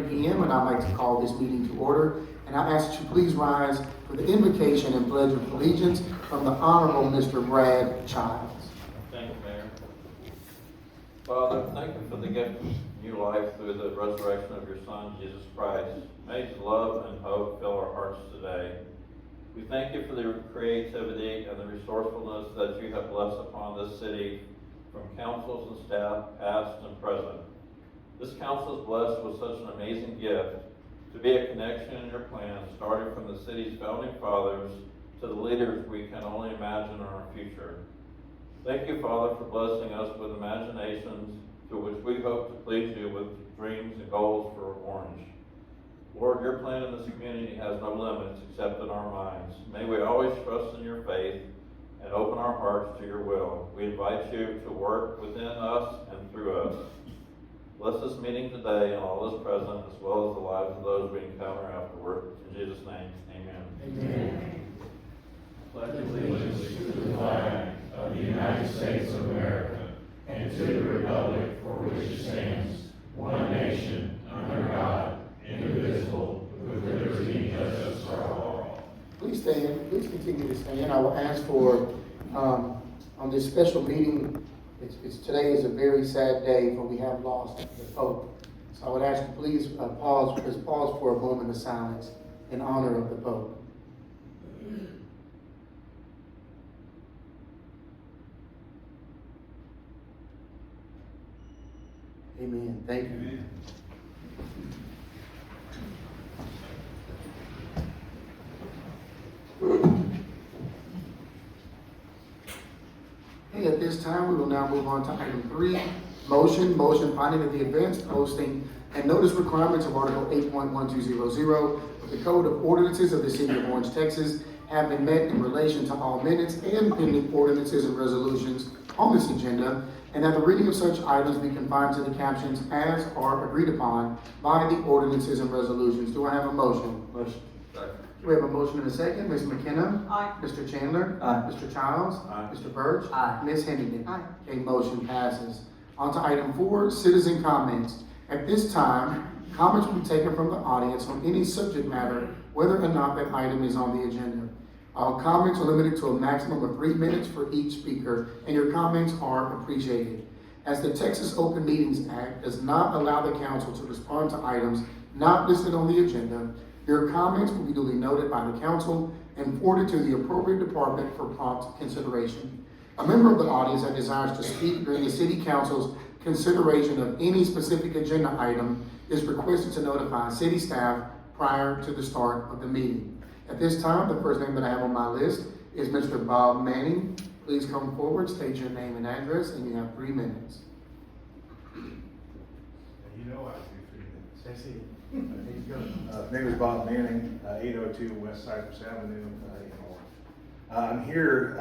6:30 p.m. and I'd like to call this meeting to order. And I ask that you please rise for the invocation and pledge of allegiance from the Honorable Mr. Brad Childs. Thank you, Mayor. Father, thank you for the gift of new life through the resurrection of your Son, Jesus Christ. May his love and hope fill our hearts today. We thank you for the creativity and the resourcefulness that you have blessed upon this city from councils and staff, past and present. This council is blessed with such an amazing gift to be a connection in your plan, starting from the city's founding fathers to the leaders we can only imagine in our future. Thank you, Father, for blessing us with imaginations through which we hope to please you with dreams and goals for Orange. Lord, your plan in this community has no limits except in our minds. May we always trust in your faith and open our hearts to your will. We invite you to work within us and through us. Bless this meeting today and all those present, as well as the lives of those we encounter afterward. In Jesus' name, amen. Amen. Pledge allegiance to the flag of the United States of America and to the republic for which it stands, one nation, under God, indivisible, with liberty and justice for all. Please stand. Please continue to stand. I will ask for, on this special meeting, today is a very sad day, for we have lost the Pope. So I would ask you please pause for a moment of silence in honor of the Pope. Amen. Thank you. Amen. Okay, at this time, we will now move on to item 3, motion finding that the events, posting, and notice requirements of Article 8.1200 of the Code of Ordinances of the City of Orange, Texas, have been met in relation to all minutes and pending ordinances and resolutions on this agenda, and that the reading of such items be confined to the captions as are agreed upon by the ordinances and resolutions. Do I have a motion? Motion. We have a motion and a second. Ms. McKenna? Aye. Mr. Chandler? Aye. Mr. Childs? Aye. Mr. Birch? Aye. Ms. Hennigan? Aye. Okay, motion passes. On to item 4, citizen comments. At this time, comments will be taken from the audience on any subject matter, whether or not that item is on the agenda. All comments are limited to a maximum of 3 minutes for each speaker, and your comments are appreciated. As the Texas Open Meetings Act does not allow the council to respond to items not listed on the agenda, your comments will be duly noted by the council and forwarded to the appropriate department for prompt consideration. A member of the audience that desires to speak during the city council's consideration of any specific agenda item is requested to notify city staff prior to the start of the meeting. At this time, the first name that I have on my list is Mr. Bob Manning. Please come forward, state your name and address, and you have 3 minutes. You know I do 3 minutes. That's it. Name is Bob Manning, 802 West Cypress Avenue in Orange. I'm here,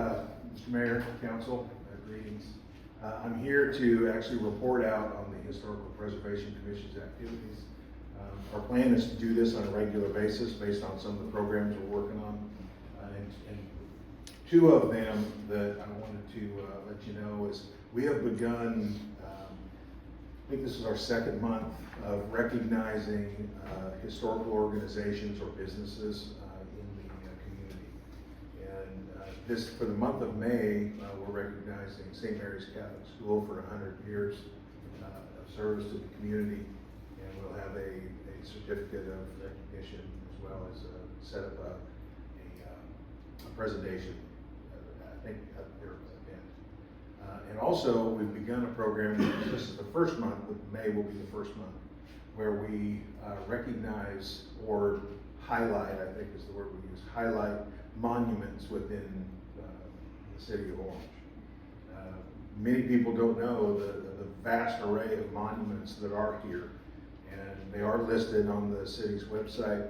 Mr. Mayor, Council, greetings. I'm here to actually report out on the Historical Preservation Commission's activities. Our plan is to do this on a regular basis based on some of the programs we're working on. And 2 of them that I wanted to let you know is we have begun, I think this is our 2nd month of recognizing historical organizations or businesses in the community. And this, for the month of May, we're recognizing St. Mary's Catholic School for 100 years of service to the community. And we'll have a certificate of recognition as well as set up a presentation, I think, at their event. And also, we've begun a program, this is the first month, but May will be the first month, where we recognize or highlight, I think is the word we use, highlight monuments within the city of Orange. Many people don't know the vast array of monuments that are here, and they are listed on the city's website.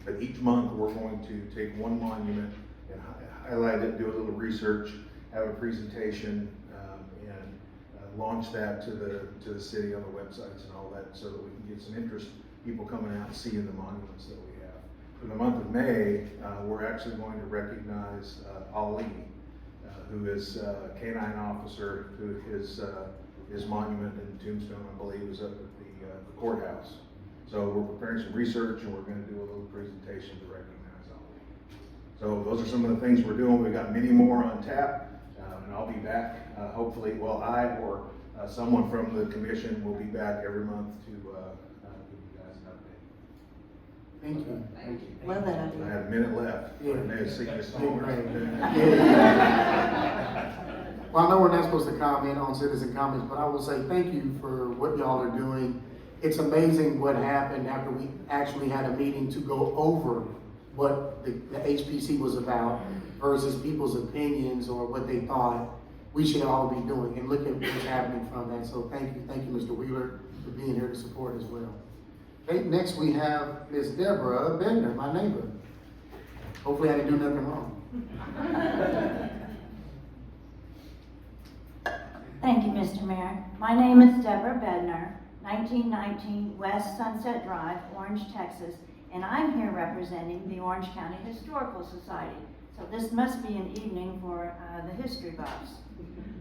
But each month, we're going to take one monument and highlight it, do a little research, have a presentation, and launch that to the city on the websites and all that, so that we can get some interest, people coming out and seeing the monuments that we have. For the month of May, we're actually going to recognize Ali, who is a canine officer, who his monument and tombstone, I believe, is up at the courthouse. So we're preparing some research and we're gonna do a little presentation to recognize all of you. So those are some of the things we're doing. We've got many more on tap, and I'll be back, hopefully, well, I or someone from the commission will be back every month to give you guys an update. Thank you. Thank you. Love that I idea. had a minute left. Yeah. I may have seen this Yeah, over. right. Yeah. Well, I know we're not supposed to comment on citizen comments, but I will say thank you for what y'all are doing. It's amazing what happened after we actually had a meeting to go over what the HPC was about versus people's opinions or what they thought we should all be doing, and look at what's happening from that. So thank you, Mr. Wheeler, for being here to support as well. Okay, next we have Ms. Deborah Bender, my neighbor. Hopefully I didn't do nothing wrong. Thank you, Mr. Mayor. My name is Deborah Bednar, 1919 West Sunset Drive, Orange, Texas, and I'm here representing the Orange County Historical Society. So this must be an evening for the history buffs.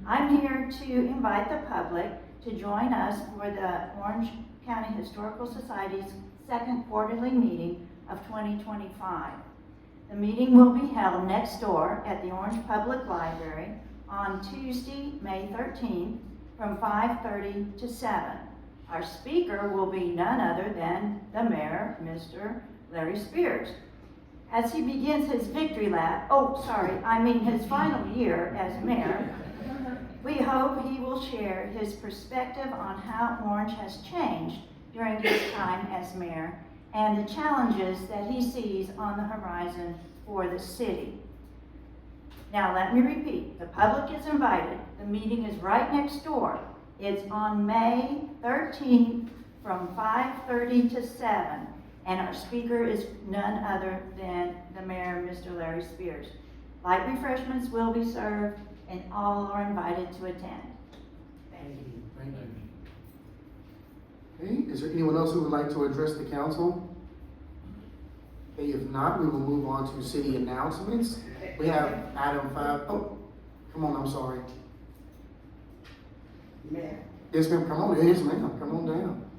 I'm here to invite the public to join us for the Orange County Historical Society's second quarterly meeting of 2025. The meeting will be held next door at the Orange Public Library on Tuesday, May 13th, from 5:30 to 7. Our speaker will be none other than the mayor, Mr. Larry Spears. As he begins his victory lap, his final year as mayor, we hope he will share his perspective on how Orange has changed during his time as mayor and the challenges that he sees on the horizon for the city. Now, let me repeat, the public is invited. The meeting is right next door. It's on May 13th from 5:30 to 7, and our speaker is none other than the mayor, Mr. Larry Spears. Light refreshments will be served, and all are invited to attend. Thank you. Thank you. Okay, is there anyone else who would like to address the council? Okay, if not, we will move on to city announcements. We have item 5. Oh, come on, I'm sorry. Mayor. Yes, ma'am, come on, yes, ma'am, come on down.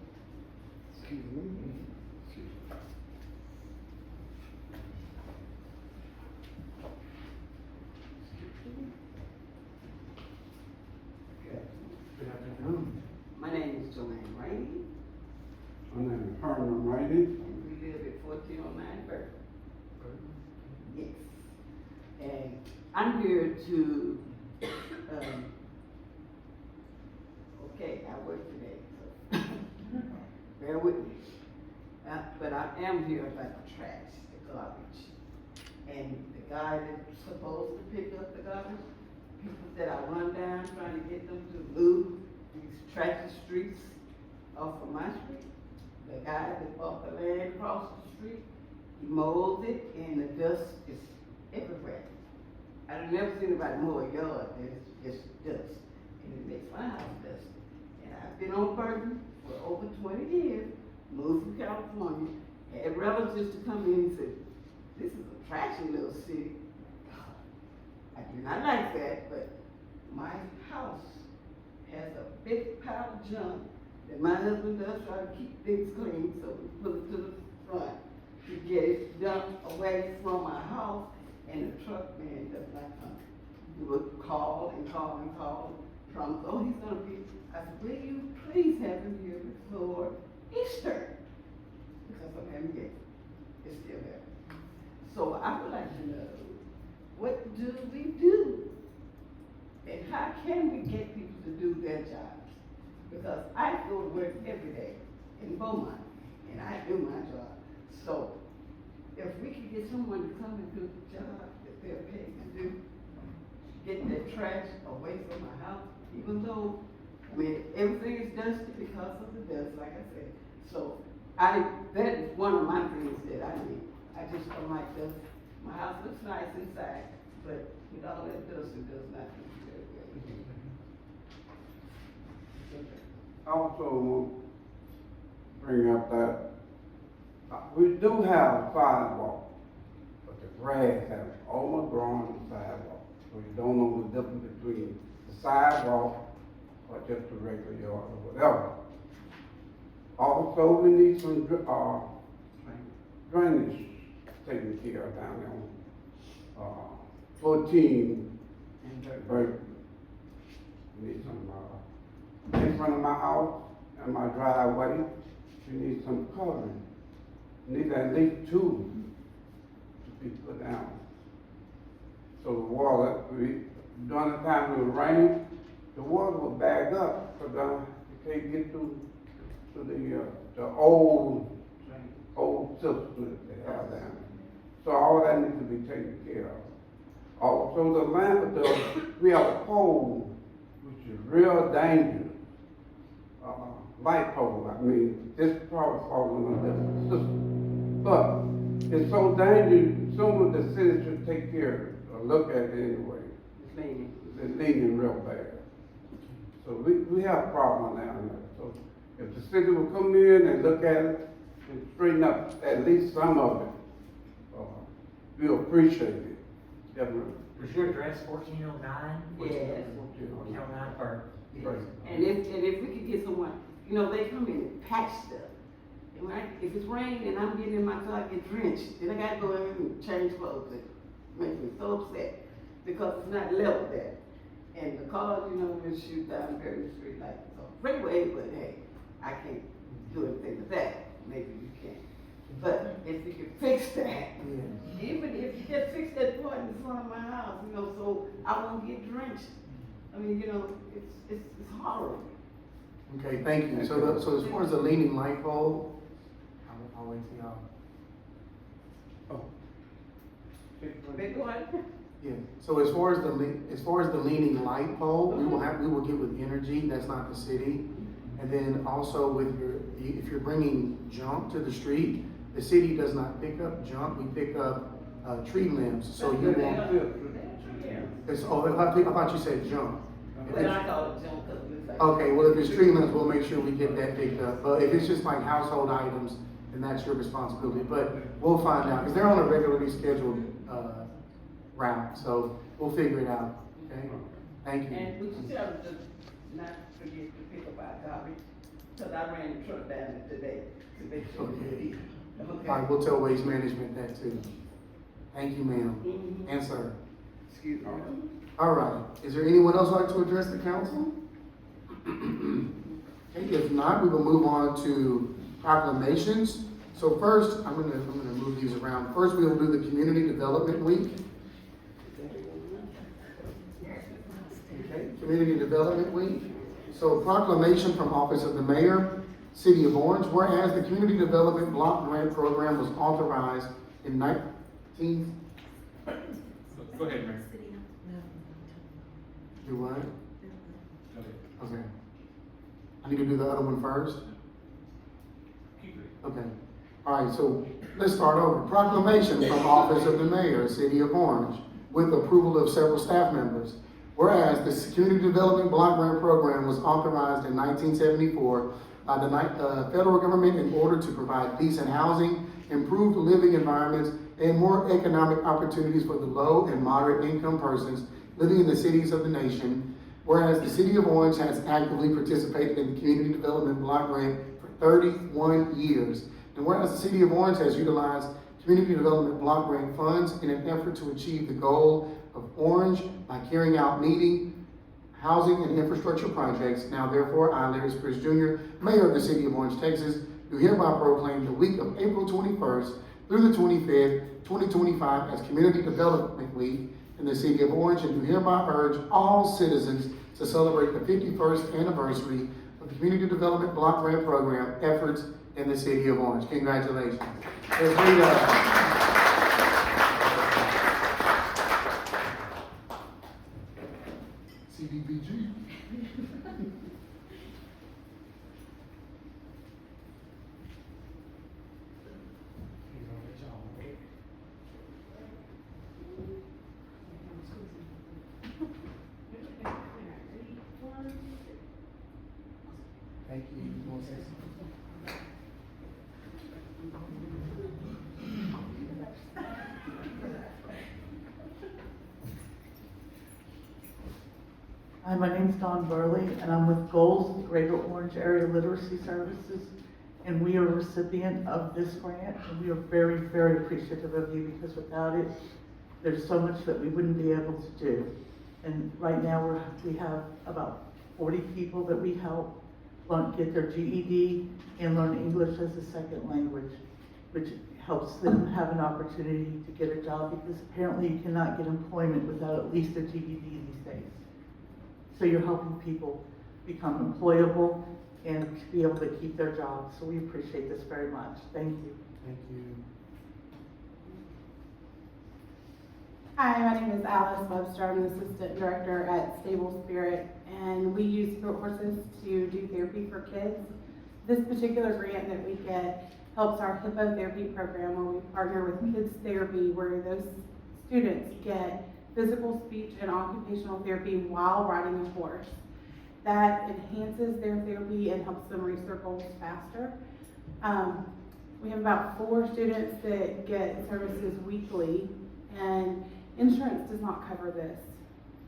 Excuse me. Okay. Good afternoon. My name is Joanne Rainey, My name is Herman Rainey. and we live at 1409 Burke. Yes. And I'm here to, okay, I work today, so bear with me. But I am here about the trash, the garbage. And the guy that's supposed to pick up the garbage, people that I run down trying to get them to move these trashy streets off of my street. The guy that bought the land across the street, he mows it and the dust is everywhere. I've never seen anybody mow a yard and it's just dust. And it makes my house dusty. And I've been on Burton for over 20 years, moved from California, had relatives to come in and say, this is a trashy little city. I do not like that, but my house has a big pile of junk that my husband does try to keep things clean, so we put it to the front to get it dumped away from my house, and the truck man does not come. He would call and call and call, promise, oh, he's gonna be, I said, will you please have him here before Easter? Because I'm having it, it's still there. So I would like to know, what do we do? And how can we get people to do their jobs? Because I go to work every day in Beaumont, and I do my job. So if we could get someone to come and do the job that they're paying to do, get their trash away from my house, even though, I mean, everything is dusty because of the dust, like I said. So that is one of my things that I need. I just don't like dust. My house looks nice inside, but with all that dust, it does not look very good. Also want to bring up that we do have a sidewalk, but the grass has overgrown the sidewalk. So you don't know the difference between the sidewalk or just the regular yard or whatever. Also, we need some, drainage taken care of down there on, 14 right. We need some, in front of my house and my driveway, we need some covering. We need at least 2 to be put down. So the water, during the time it was raining, the water will bag up, because you can't get to the old system that they have down there. So all that needs to be taken care of. Also, the lamp, we have a pole, which is real dangerous. Light pole, I mean, this probably falls under the system. But it's so dangerous, someone the city should take care of it, or look at it anyway. It's leaning real bad. So we have a problem down there. So if the city will come in and look at it and straighten up at least some of it, we'll appreciate it, definitely. Was your address 1409? Yes. 1409 Park. Right. And if we could get someone, you know, they come in and patch stuff. And if it's raining and I'm getting in my car, I get drenched, then I gotta go in and change clothes. It makes me so upset, because it's not level there. And the cars, you know, will shoot down very street like a freeway, but hey, I can't do anything with that. Maybe you can. But if you can fix that, even if you just fix that part in front of my house, you know, so I won't get drenched. I mean, you know, it's horrible. Okay, thank you. So as far as the leaning light pole, I'll wait till y'all. Big one? Yeah, so as far as the leaning light pole, we will get with Energy, that's not the city. And then also with if you're bringing junk to the street, the city does not pick up junk, we pick up, tree limbs, so you won't. I thought you said junk. If Well, it's- I call it junk, 'cause it's like. Okay, well, if it's tree limbs, we'll make sure we get that picked up. But if it's just like household items, then that's your responsibility. But we'll find out, because they're on a regularly scheduled, route, so we'll figure it out, okay? Thank you. And we should tell them to not forget to pick up our garbage, because I ran the truck down there today to make sure they eat. Okay. All right, we'll tell Waste Management that too. Thank you, ma'am. Mhm. And sir. Excuse me. All right, is there anyone else like to address the council? Okay, if not, we will move on to proclamations. So first, I'm gonna move these around. First, we will do the Community Development Week. Okay, Community Development Week. So proclamation from Office of the Mayor, City of Orange, whereas the Community Development Block Grant Program was authorized in 19... Go ahead, Mayor. Do what? Go ahead. Okay. I need to do the other one first? Keep it. Okay. All right, so let's start over. Proclamation from Office of the Mayor, City of Orange, with approval of several staff members. Whereas the Community Development Block Grant Program was authorized in 1974 by the federal government in order to provide decent housing, improved living environments, and more economic opportunities for the low and moderate income persons living in the cities of the nation. Whereas the City of Orange has actively participated in the Community Development Block Grant for 31 years. And whereas the City of Orange has utilized Community Development Block Grant funds in an effort to achieve the goal of Orange by carrying out needing housing and infrastructure projects, now therefore I, Larry Spears Jr., Mayor of the City of Orange, Texas, do hereby proclaim the week of April 21st through the 25th, 2025 as Community Development Week in the City of Orange, and do hereby urge all citizens to celebrate the 51st anniversary of the Community Development Block Grant Program efforts in the City of Orange. Congratulations. Let's read CDBG. Thank you. You wanna say something? Hi, my name's Dawn Burley, and I'm with Goals, Greater Orange Area Literacy Services. and we are a recipient of this grant, and we are very, very appreciative of you, because without it, there's so much that we wouldn't be able to do. And right now, we have about 40 people that we help get their GED and learn English as a second language, which helps them have an opportunity to get a job, because apparently you cannot get employment without at least a GED these days. So you're helping people become employable and be able to keep their jobs. So we appreciate this very much. Thank you. Thank you. Hi, my name is Alice Webster. I'm the Assistant Director at Stable Spirit, and we use Spirit Horses to do therapy for kids. This particular grant that we get helps our hippotherapy program, where we partner with Kids Therapy, where those students get physical, speech, and occupational therapy while riding a horse. That enhances their therapy and helps them reach their goals faster. We have about 4 students that get services weekly, and insurance does not cover this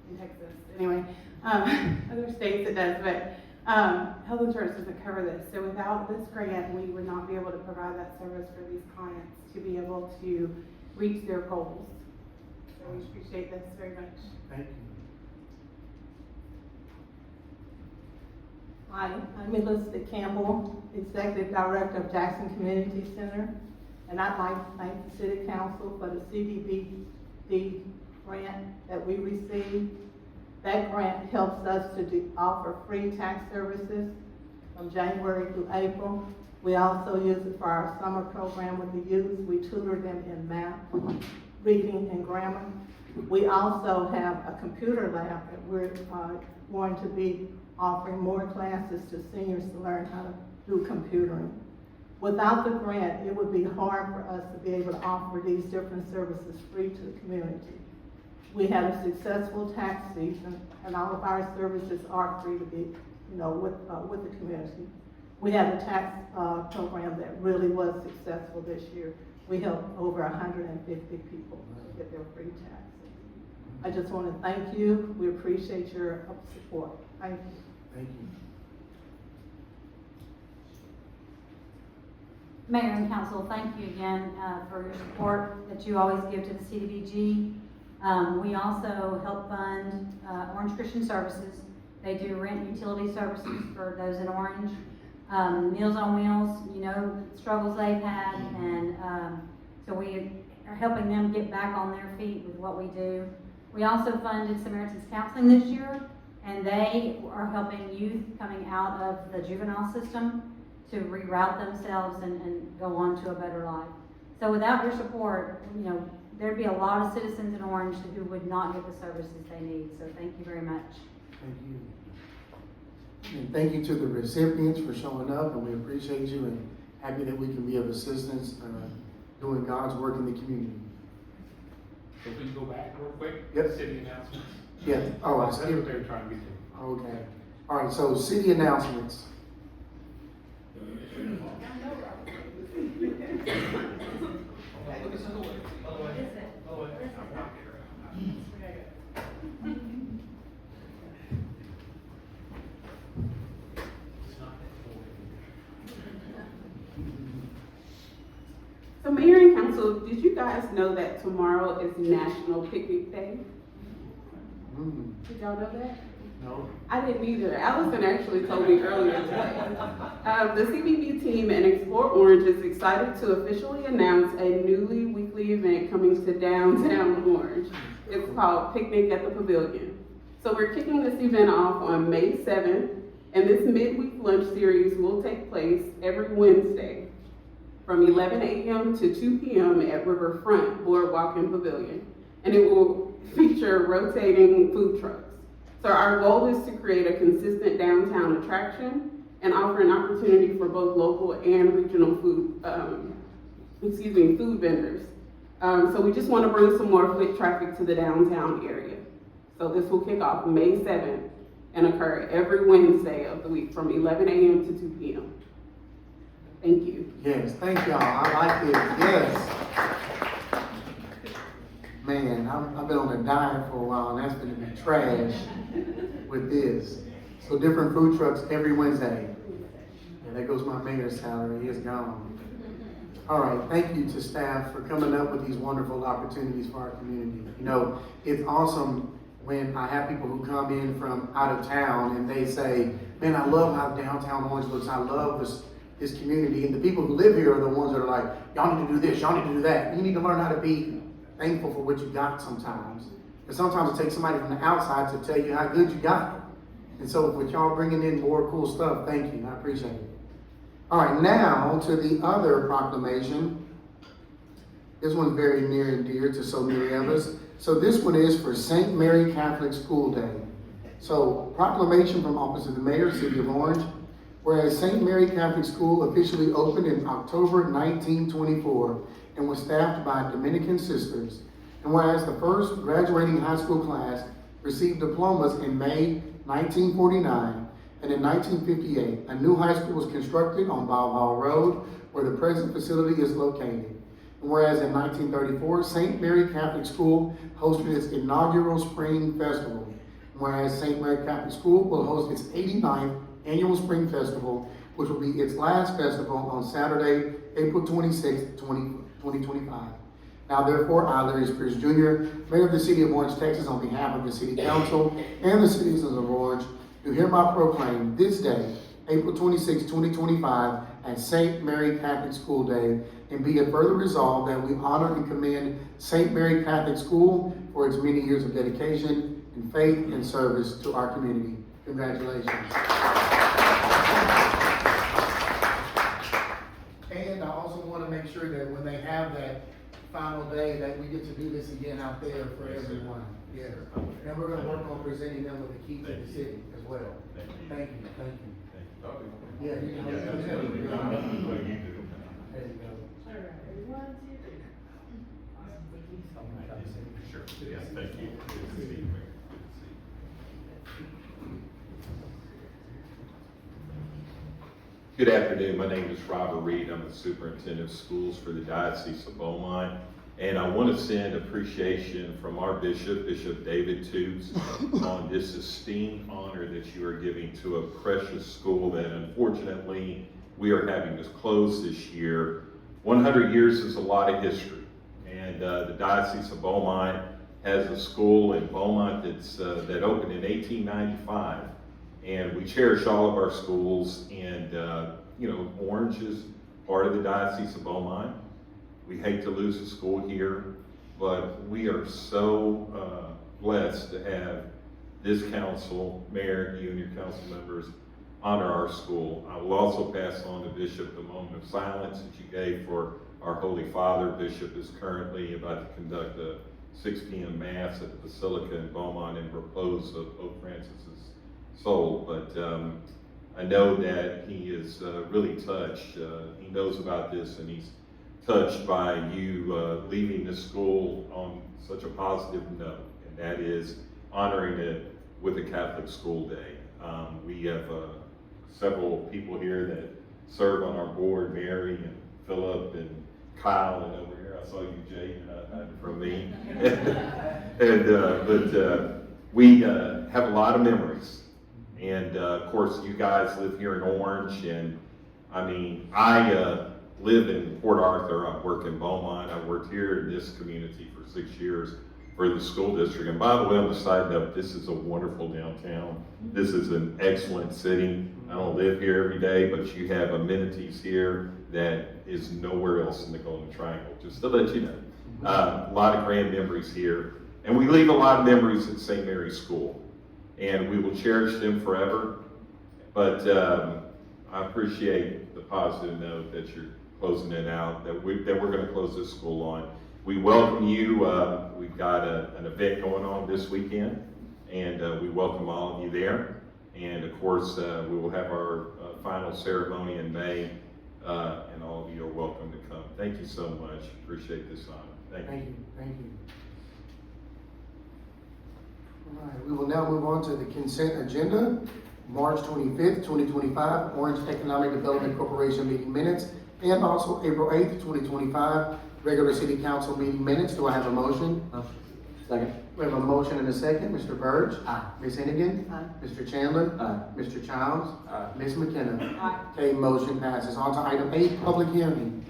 in Texas. Anyway, other states it does, but health insurance doesn't cover this. So without this grant, we would not be able to provide that service for these clients to be able to reach their goals. So we appreciate this very much. Thank you. Hi, I'm Elizabeth Campbell, Executive Director of Jackson Community Center, and I'd like to thank the City Council for the CDBG grant that we received. That grant helps us to offer free tax services from January through April. We also use it for our summer program with the youth. We tutor them in math, reading, and grammar. We also have a computer lab that we're going to be offering more classes to seniors to learn how to do computering. Without the grant, it would be hard for us to be able to offer these different services free to the community. We had a successful tax season, and all of our services are free to be, with the community. We had a tax program that really was successful this year. We helped over 150 people get their free taxes. I just want to thank you. We appreciate your support. Thank you. Thank you. Mayor and council, thank you again for your support that you always give to the CDBG. We also help fund Orange Christian Services. They do rent utility services for those in Orange. Meals on Wheels, the struggles they've had, and so we are helping them get back on their feet with what we do. We also funded Samaritan's Counseling this year, and they are helping youth coming out of the juvenile system to reroute themselves and go on to a better life. So without your support, there'd be a lot of citizens in Orange who would not get the services they need. So thank you very much. Thank you. And thank you to the recipients for showing up, and we appreciate you and happy that we can be of assistance doing God's work in the community. So we can go back real quick? Yep. City announcements? Yeah, oh, I That's see. what they were trying to get to. Okay. All right, so city announcements. So Mayor and Council, did you guys know that tomorrow is National Picnic Day? Did y'all know that? No. I didn't either. Allison actually told me earlier today. The CBB team and Explore Orange is excited to officially announce a newly weekly event coming to downtown Orange. It's called Picnic at the Pavilion. So we're kicking this event off on May 7th, and this midweek lunch series will take place every Wednesday from 11 a.m. to 2 p.m. at Riverfront Boardwalk and Pavilion. And it will feature rotating food trucks. So our goal is to create a consistent downtown attraction and offer an opportunity for both local and regional food vendors. So we just want to bring some more foot traffic to the downtown area. So this will kick off May 7th and occur every Wednesday of the week from 11 a.m. to 2 p.m. Thank you. Yes, thank y'all. I like this. Yes. Man, I've been on a diet for a while, and that's going to be trash with this. So different food trucks every Wednesday. there goes my mayor's salary, he is gone. All right, thank you to staff for coming up with these wonderful opportunities for our community. You know, it's awesome when I have people who come in from out of town and they say, man, I love how downtown Orange looks, I love this community. And the people who live here are the ones that are like, y'all need to do this, y'all need to do that. You need to learn how to be thankful for what you got sometimes. And sometimes it takes somebody from the outside to tell you how good you got it. And so with y'all bringing in more cool stuff, thank you, I appreciate it. All right, now to the other proclamation. This one's very near and dear to so many of us. So this one is for St. Mary Catholic School Day. So proclamation from Office of the Mayor, City of Orange. Whereas St. Mary Catholic School officially opened in October 1924 and was staffed by Dominican sisters. And whereas the first graduating high school class received diplomas in May 1949, and in 1958, a new high school was constructed on Bob Hall Road, where the present facility is located. And whereas in 1934, St. Mary Catholic School hosted its inaugural Spring Festival. And whereas St. Mary Catholic School will host its 89th annual Spring Festival, which will be its last festival on Saturday, April 26, 2025. Now therefore, I, Larry Spears Jr., Mayor of the City of Orange, Texas, on behalf of the City Council and the citizens of Orange, do hereby proclaim this day, April 26, 2025, as St. Mary Catholic School Day, and be it further resolved that we honor and commend St. Mary Catholic School for its many years of dedication and faith and service to our community. Congratulations. And I also want to make sure that when they have that final day, that we get to do this again out there for everyone. Yeah. And we're going to work on presenting them with the key to the city as well. Thank you. Thank you. Yeah, you can. There you go. Sure. Yeah, thank you. Good afternoon. My name is Robert Reed. I'm the superintendent of schools for the Diocese of Beaumont. And I want to send appreciation from our bishop, Bishop David Toots, on this esteemed honor that you are giving to a precious school that unfortunately we are having to close this year. 100 years is a lot of history. And the Diocese of Beaumont has a school in Beaumont that opened in 1895. And we cherish all of our schools, and Orange is part of the Diocese of Beaumont. We hate to lose a school here, but we are so blessed to have this council, mayor, you and your council members honor our school. I will also pass on to Bishop the moment of silence that you gave for our Holy Father. Bishop is currently about to conduct a 6 p.m. Mass at the Basilica in Beaumont in repose of Pope Francis's soul, but I know that he is really touched. He knows about this, and he's touched by you leaving the school on such a positive note, and that is honoring it with a Catholic School Day. We have several people here that serve on our board, Mary and Philip and Kyle, and over here I saw you, Jay, from me. But we have a lot of memories. And of course, you guys live here in Orange, and I mean, I live in Port Arthur. I work in Beaumont. I worked here in this community for 6 years for the school district. And by the way, on the side note, this is a wonderful downtown. This is an excellent city. I don't live here every day, but you have amenities here that is nowhere else in the Golden Triangle, just to let you know. A lot of grand memories here. And we leave a lot of memories at St. Mary's School. And we will cherish them forever. But I appreciate the positive note that you're closing it out, that we're going to close this school on. We welcome you. We've got an event going on this weekend, and we welcome all of you there. And of course, we will have our final ceremony in May, and all of you are welcome to come. Thank you so much. Appreciate this honor. Thank you. Thank you. All right, we will now move on to the consent agenda. March 25th, 2025, Orange Economic Development Corporation meeting minutes, and also April 8th, 2025, regular city council meeting minutes. Do I have a motion? Second. We have a motion and a second. Mr. Burge? Aye. Ms. Hennigan? Aye. Mr. Chandler? Aye. Mr. Childs? Aye. Ms. McKenna? Aye. Okay, motion passes. On to item 8, public hearing.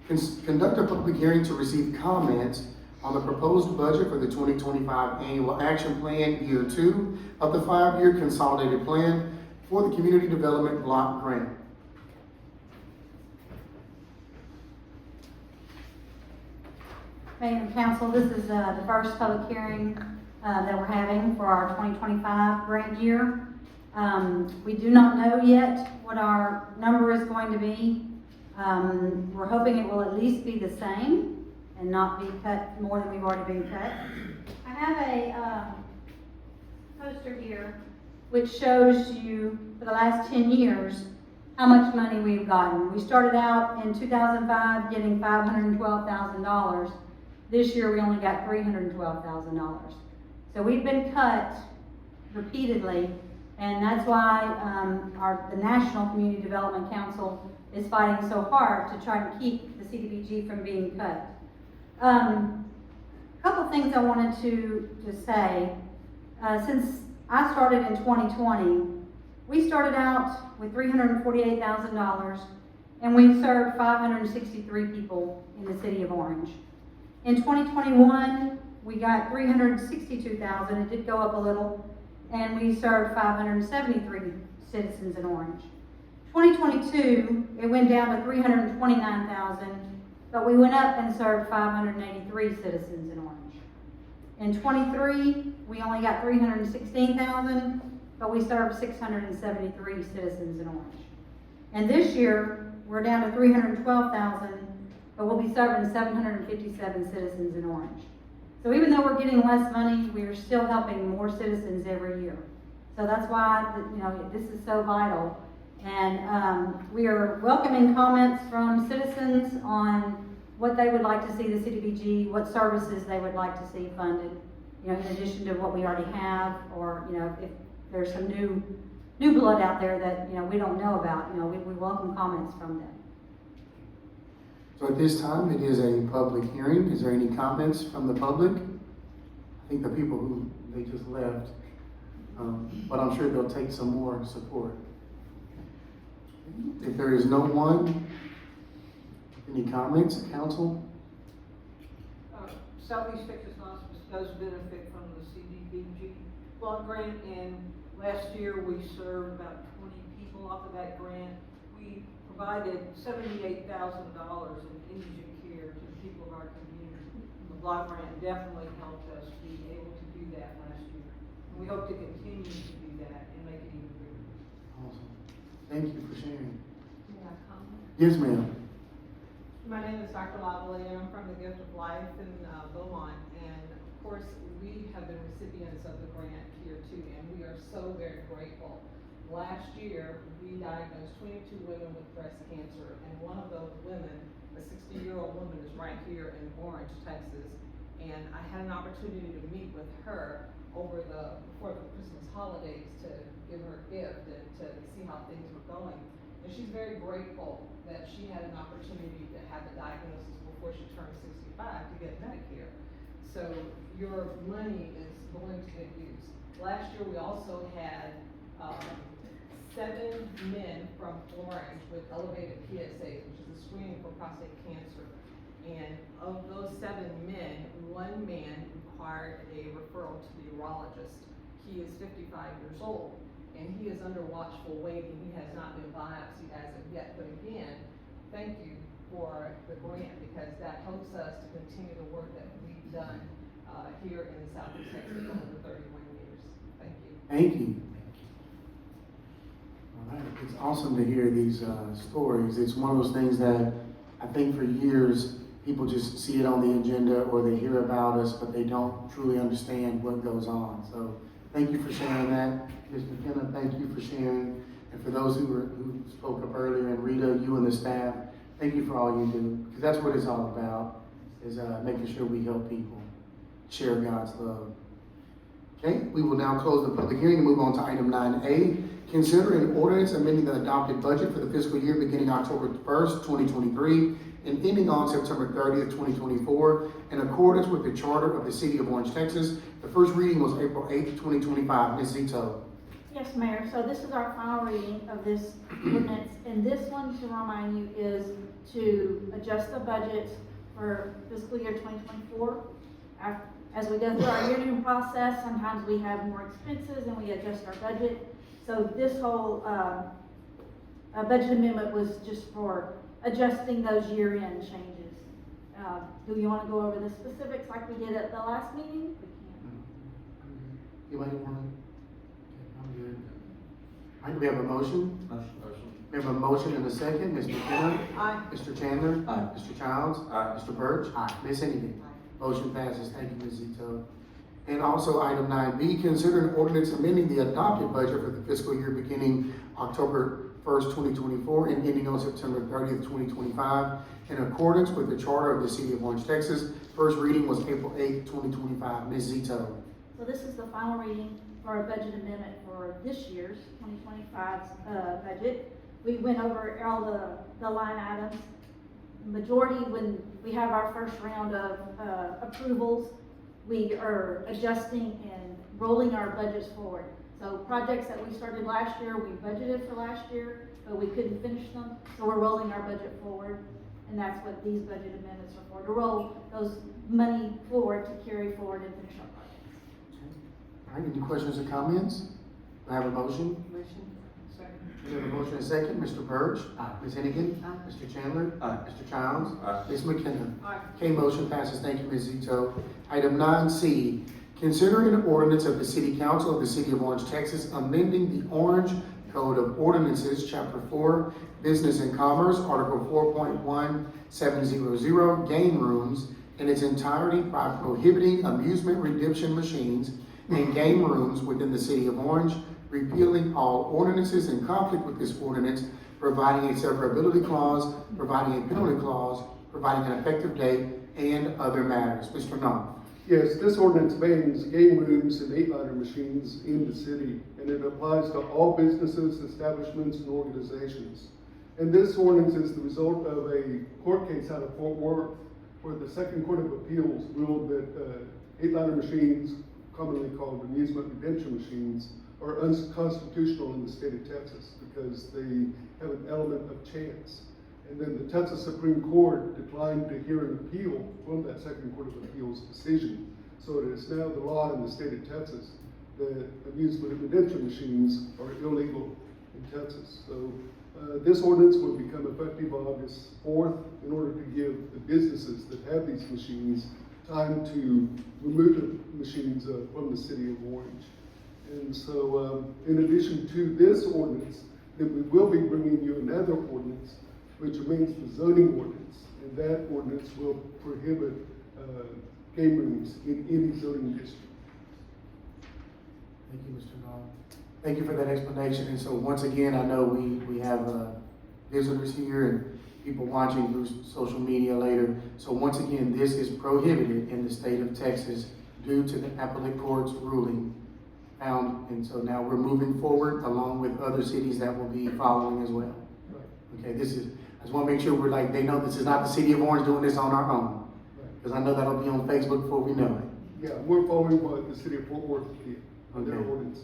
Conduct a public hearing to receive comments on the proposed budget for the 2025 Annual Action Plan Year 2 of the 5-year consolidated plan for the Community Development Block Grant. Mayor and council, this is the first public hearing that we're having for our 2025 grant year. We do not know yet what our number is going to be. We're hoping it will at least be the same and not be cut more than we've already been cut. I have a poster here which shows you for the last 10 years how much money we've gotten. We started out in 2005 getting $512,000. This year we only got $312,000. So we've been cut repeatedly, and that's why the National Community Development Council is fighting so hard to try to keep the CDBG from being cut. A couple things I wanted to say. Since I started in 2020, we started out with $348,000, and we served 563 people in the city of Orange. In 2021, we got $362,000. It did go up a little, and we served 573 citizens in Orange. 2022, it went down to $329,000, but we went up and served 583 citizens in Orange. In 23, we only got $316,000, but we served 673 citizens in Orange. And this year, we're down to $312,000, but we'll be serving 757 citizens in Orange. So even though we're getting less money, we are still helping more citizens every year. So that's why, this is so vital. And we are welcoming comments from citizens on what they would like to see the CDBG, what services they would like to see funded, in addition to what we already have, or, if there's some new blood out there that, we don't know about, we welcome comments from them. So at this time, it is a public hearing. Is there any comments from the public? I think the people who, they just left, but I'm sure they'll take some more support. If there is no one, any comments, council? Southeast Texas Hospice does benefit from the CDBG block grant, and last year we served about 20 people off of that grant. We provided $78,000 in indigent care to the people of our community. The block grant definitely helped us be able to do that last year. And we hope to continue to do that and make it even bigger. Awesome. Thank you for sharing. May I comment? Yes, ma'am. My name is Dr. Lavalley, and I'm from the Gift of Life in Beaumont. And of course, we have been recipients of the grant here too, and we are so very grateful. Last year, we diagnosed 22 women with breast cancer, and one of those women, a 60-year-old woman, is right here in Orange, Texas. And I had an opportunity to meet with her before the Christmas holidays to give her a gift and to see how things were going. And she's very grateful that she had an opportunity to have a diagnosis before she turned 65 to get Medicare. So your money is going to good use. Last year, we also had 7 men from Orange with elevated PSAs, which is a screening for prostate cancer. And of those 7 men, 1 man required a referral to the urologist. He is 55 years old, and he is under watchful waiting. He has not been biopsied as of yet. But again, thank you for the grant, because that helps us to continue the work that we've done here in Southeast Texas over 31 years. Thank you. Thank you. All right. It's awesome to hear these stories. It's one of those things that I think for years people just see it on the agenda or they hear about us, but they don't truly understand what goes on. So thank you for sharing that. Ms. McKenna, thank you for sharing. And for those who spoke up earlier, and Rita, you and the staff, thank you for all you do. Because that's what it's all about, is making sure we help people share God's love. Okay, we will now close the public hearing and move on to item 9A. Consider an ordinance amending the adopted budget for the fiscal year beginning October 1st, 2023 and ending on September 30th, 2024, in accordance with the charter of the city of Orange, Texas. The first reading was April 8th, 2025. Ms. Zito. Yes, Mayor, so this is our final reading of this ordinance, and this one, to remind you, is to adjust the budget for fiscal year 2024. As we go through our year-end process, sometimes we have more expenses and we adjust our budget. So this whole budget amendment was just for adjusting those year-end changes. Do you want to go over the specifics like we did at the last meeting? Anybody want to? I'm good. All right, do we have a motion? Motion. We have a motion and a second. Ms. McKenna? Aye. Mr. Chandler? Aye. Mr. Childs? Aye. Mr. Birch? Aye. Ms. Hennigan? Motion passes. Thank you, Ms. Zito. And also item 9B, consider an ordinance amending the adopted budget for the fiscal year beginning October 1st, 2024 and ending on September 30th, 2025 in accordance with the charter of the city of Orange, Texas. First reading was April 8th, 2025. Ms. Zito. So this is the final reading for our budget amendment for this year's 2025 budget. We went over all the line items. Majority, when we have our first round of approvals, we are adjusting and rolling our budgets forward. So projects that we started last year, we budgeted for last year, but we couldn't finish them, so we're rolling our budget forward. And that's what these budget amendments are for, to roll those money forward to carry forward and finish our projects. All right, any questions or comments? Do I have a motion? Motion. Second. We have a motion and a second. Mr. Birch? Aye. Ms. Hennigan? Aye. Mr. Chandler? Aye. Mr. Childs? Aye. Ms. McKenna? Aye. Okay, motion passes. Thank you, Ms. Zito. Item 9C, considering an ordinance of the City Council of the City of Orange, Texas, amending the Orange Code of Ordinances, Chapter 4, Business and Commerce, Article 4.1700, Game Rooms, in its entirety by prohibiting amusement redemption machines and game rooms within the City of Orange, repealing all ordinances in conflict with this ordinance, providing a severability clause, providing a penalty clause, providing an effective date, and other matters. Mr. Knopf. Yes, this ordinance bans game rooms and 8-liter machines in the city, and it applies to all businesses, establishments, and organizations. And this ordinance is the result of a court case out of Fort Worth, where the Second Court of Appeals ruled that 8-liter machines, commonly called amusement redemption machines, are unconstitutional in the state of Texas because they have an element of chance. And then the Texas Supreme Court declined to hear an appeal from that Second Court of Appeals decision. So it is now the law in the state of Texas that amusement redemption machines are illegal in Texas. So this ordinance will become effective August 4th in order to give the businesses that have these machines time to remove the machines from the city of Orange. And so in addition to this ordinance, then we will be bringing you another ordinance, which remains the zoning ordinance, and that ordinance will prohibit game rooms in any zoning district. Thank you, Mr. Knopf. Thank you for that explanation. And so once again, I know we have visitors here and people watching through social media later. So once again, this is prohibited in the state of Texas due to the appellate court's ruling found. And so now we're moving forward along with other cities that will be following as well. Okay, I just want to make sure we're like, they know this is not the city of Orange doing this on our own. Because I know that'll be on Facebook before we know it. Yeah, we're following what the city of Fort Worth did on their Okay. ordinance.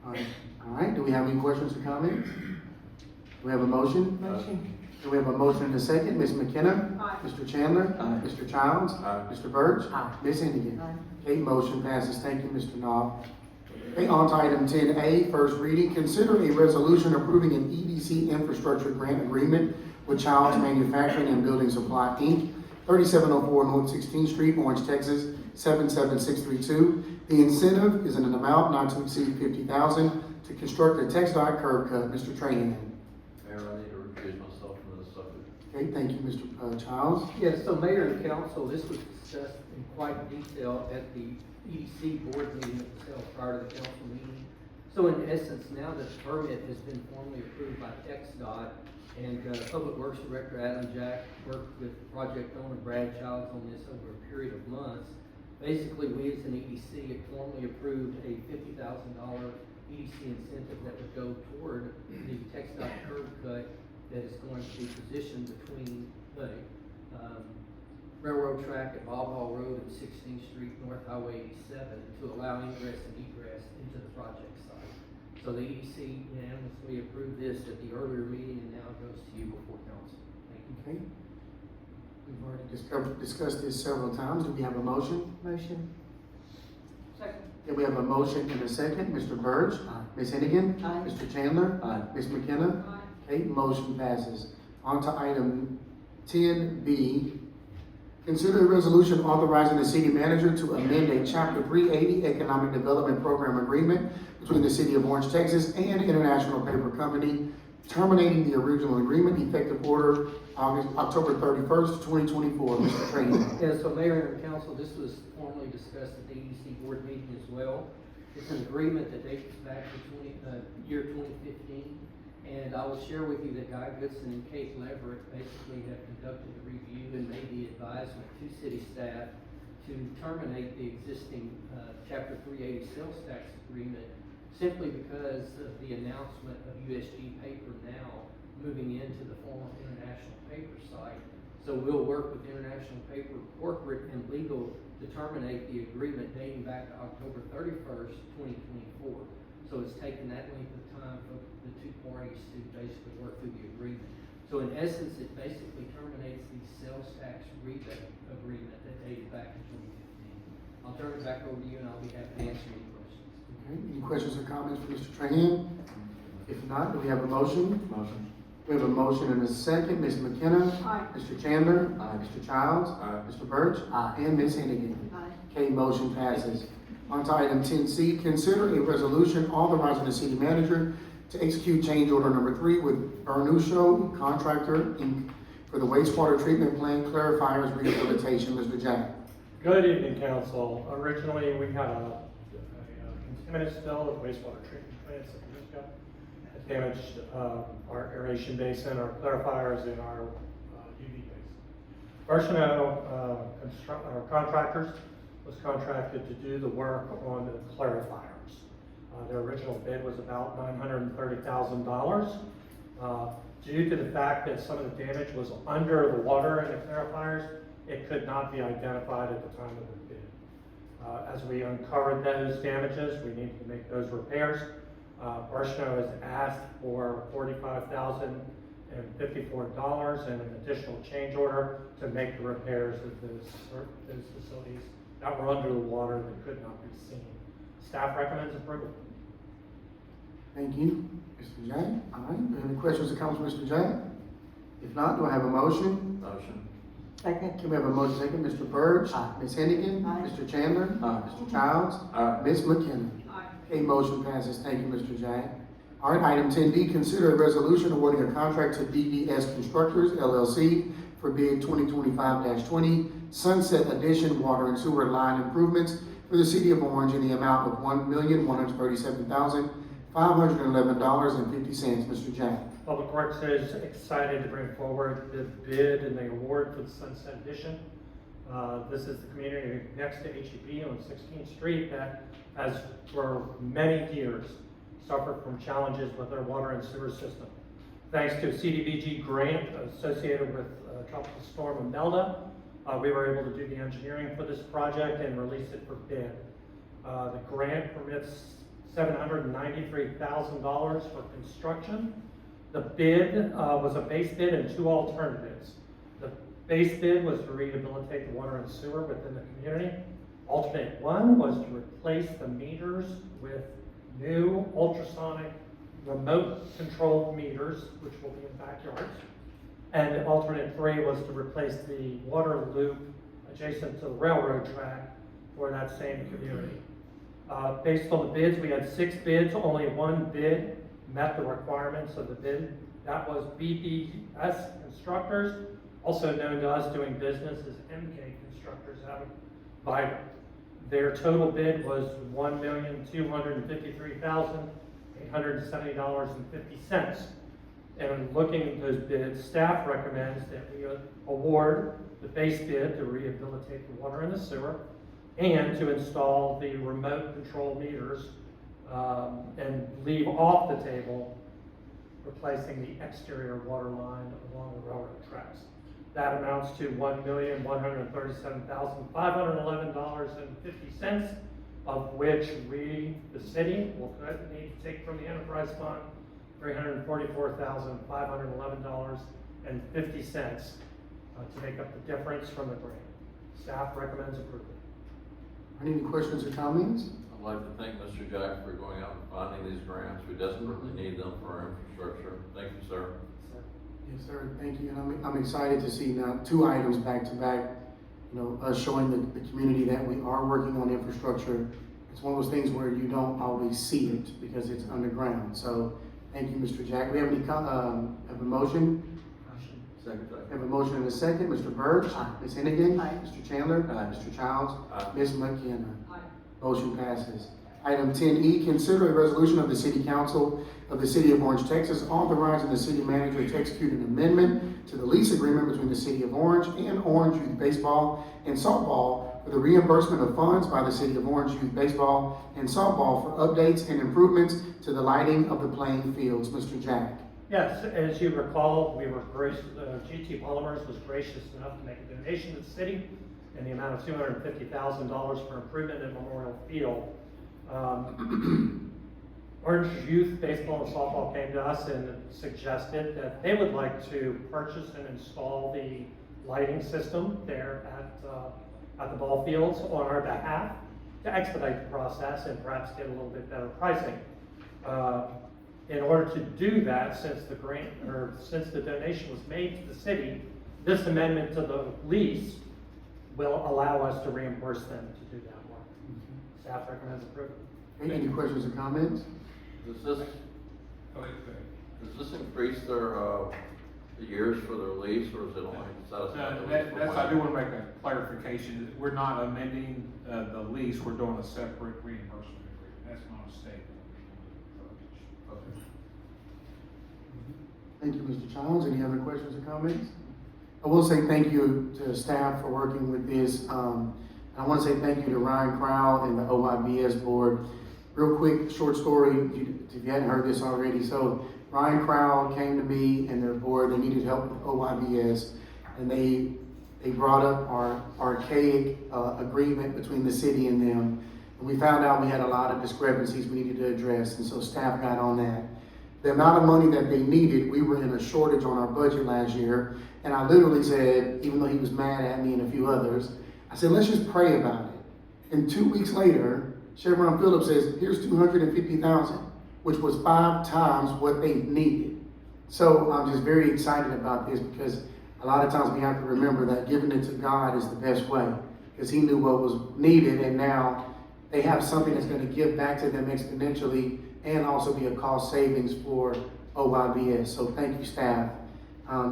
All right, do we have any questions or comments? Do we have a motion? Motion. Do we have a motion and a second? Ms. McKenna? Aye. Mr. Chandler? Aye. Mr. Childs? Aye. Mr. Birch? Aye. Ms. Hennigan? Aye. Okay, motion passes. Thank you, Mr. Knopf. Okay, on to item 10A, first reading. Consider a resolution approving an EDC infrastructure grant agreement with Childs Manufacturing and Building Supply, Inc., 3704 North 16th Street, Orange, Texas, 77632. The incentive is in an amount not to exceed $50,000 to construct a TxDOT curb cut. Mr. Trahan. Mayor, I need to recuse myself from this subject. Okay, thank you, Mr. Childs. Yes, so Mayor and Council, this was discussed in quite detail at the EDC board meeting itself prior to the council meeting. So in essence, now that the permit has been formally approved by TxDOT and Public Works Director Adam Jack worked with project owner Brad Childs on this over a period of months. Basically, we as an EDC had formally approved a $50,000 EDC incentive that would go toward the TxDOT curb cut that is going to be positioned between the railroad track at Bob Hall Road and 16th Street, North Highway 87, to allow ingress and egress into the project site. So the EDC unanimously approved this at the earlier meeting, and now it goes to you before council. Thank you. Okay. We've already discussed this several times. Do we have a motion? Motion. Second. Okay, we have a motion and a second. Mr. Burge? Ms. Hennigan? Aye. Mr. Chandler? Aye. Ms. McKenna? Aye. Okay, motion passes. On to item 10B. Consider a resolution authorizing the city manager to amend a Chapter 380 Economic Development Program Agreement between the City of Orange, Texas and International Paper Company, terminating the original agreement, effective order October 31st, 2024. Mr. Trainer. Yeah, so Mayor and Council, this was formally discussed at the EDC board meeting as well. It's an agreement that dates back to year 2015. And I will share with you that Guy Goodson and Kate Leverett basically have conducted a review and made the advisement to city staff to terminate the existing Chapter 380 sales tax agreement simply because of the announcement of USG Paper now moving into the former International Paper site. So we'll work with International Paper corporate and legal to terminate the agreement dating back to October 31st, 2024. So it's taken that length of time for the two parties to basically work through the agreement. So in essence, it basically terminates the sales tax rebate agreement that dated back to 2015. I'll turn it back over to you, and I'll be happy to answer any questions. Okay, any questions or comments for Mr. Trahan? If not, do we have a motion? Motion. We have a motion and a second. Ms. McKenna? Aye. Mr. Chandler? Aye. Mr. Childs? Aye. Mr. Birch? And Ms. Hennigan? Aye. Okay, motion passes. On to item 10C, consider a resolution authorizing the city manager to execute change order number 3 with Bernusco Contractor Inc. for the wastewater treatment plant clarifiers rehabilitation. Mr. Jack. Good evening, council. Originally, we had a contaminant spill at wastewater treatment plants at Bernusco. It damaged our aeration basin, our clarifiers, and our UV basin. Barshano, our contractors, was contracted to do the work on the clarifiers. Their original bid was about $930,000. Due to the fact that some of the damage was under the water in the clarifiers, it could not be identified at the time of the bid. As we uncovered those damages, we needed to make those repairs. Barshano has asked for $45,054 and an additional change order to make the repairs of those facilities that were under the water that could not be seen. Staff recommends approval. Thank you, Mr. Jack. All right, any questions or comments, Mr. Jack? If not, do I have a motion? Motion. Second. Can we have a motion second? Mr. Burge? Aye. Ms. Hennigan? Aye. Mr. Chandler? Aye. Mr. Childs? Aye. Ms. McKenna? Aye. Okay, motion passes. Thank you, Mr. Jack. All right, item 10D, consider a resolution awarding a contract to DDS Constructors, LLC for bid 2025-20 Sunset Addition Water and Sewer Line Improvements for the City of Orange in the amount of $1,137,511.50. Mr. Jack. Public Works is excited to bring forward the bid and the award for the Sunset Edition. This is the community next to HEB on 16th Street that has for many years suffered from challenges with their water and sewer system. Thanks to a CDBG grant associated with Tropical Storm Imelda, we were able to do the engineering for this project and release it for bid. The grant permits $793,000 for construction. The bid was a base bid and 2 alternatives. The base bid was to rehabilitate the water and sewer within the community. Alternate 1 was to replace the meters with new ultrasonic remote control meters, which will be in backyards. And alternate 3 was to replace the water loop adjacent to the railroad track for that same community. Based on the bids, we had 6 bids. Only 1 bid met the requirements of the bid. That was BBS Constructors, also known to us doing business as MK Constructors out of Vidor. Their total bid was $1,253,870.50. And looking at those bids, staff recommends that we award the base bid to rehabilitate the water and the sewer and to install the remote control meters and leave off the table replacing the exterior water line along the railroad tracks. That amounts to $1,137,511.50, of which we, the city, will need to take from the enterprise fund $344,511.50 to make up the difference from the grant. Staff recommends approval. Any questions or comments? I'd like to thank Mr. Jack for going out and finding these grants. We desperately need them for our infrastructure. Thank you, sir. Yes, sir, thank you, and I'm excited to see now 2 items back to back, us showing the community that we are working on infrastructure. It's one of those things where you don't always see it because it's underground, so thank you, Mr. Jack. We have any, have a motion? Second. Have a motion and a second, Mr. Birch, Ms. Hennigan, Mr. Chandler, Mr. Childs, Ms. McKenna. Motion passes. Item 10E, consider a resolution of the City Council of the City of Orange, Texas, authorizing the city manager to execute an amendment to the lease agreement between the City of Orange and Orange Youth Baseball and Softball for the reimbursement of funds by the City of Orange Youth Baseball and Softball for updates and improvements to the lighting of the playing fields. Mr. Jack. Yes, as you recall, we were gracious, GT Polymers was gracious enough to make a donation to the city in the amount of $250,000 for improvement in Memorial Field. Orange Youth Baseball and Softball came to us and suggested that they would like to purchase and install the lighting system there at the ball fields on our behalf to expedite the process and perhaps get a little bit better pricing. In order to do that, since the donation was made to the city, this amendment to the lease will allow us to reimburse them to do that work. Staff recommends approval. Okay, any questions or comments? Does this increase their, the years for their lease, or is it only satisfy the lease? I do want to make a clarification. We're not amending the lease, we're doing a separate reimbursement agreement. That's not a statement. Thank you, Mr. Childs. Any other questions or comments? I will say thank you to staff for working with this. I want to say thank you to Ryan Crowell and the OYBS board. Real quick, short story, if you hadn't heard this already. So Ryan Crowell came to me and their board, they needed help with OYBS, and they brought up our archaic agreement between the city and them. And we found out we had a lot of discrepancies we needed to address, and so staff got on that. The amount of money that they needed, we were in a shortage on our budget last year, and I literally said, even though he was mad at me and a few others, I said, let's just pray about it. And 2 weeks later, Chevron Phillips says, here's $250,000, which was 5 times what they needed. So I'm just very excited about this because a lot of times we have to remember that giving it to God is the best way, because he knew what was needed, and now they have something that's going to give back to them exponentially and also be a cost savings for OYBS. So thank you, staff.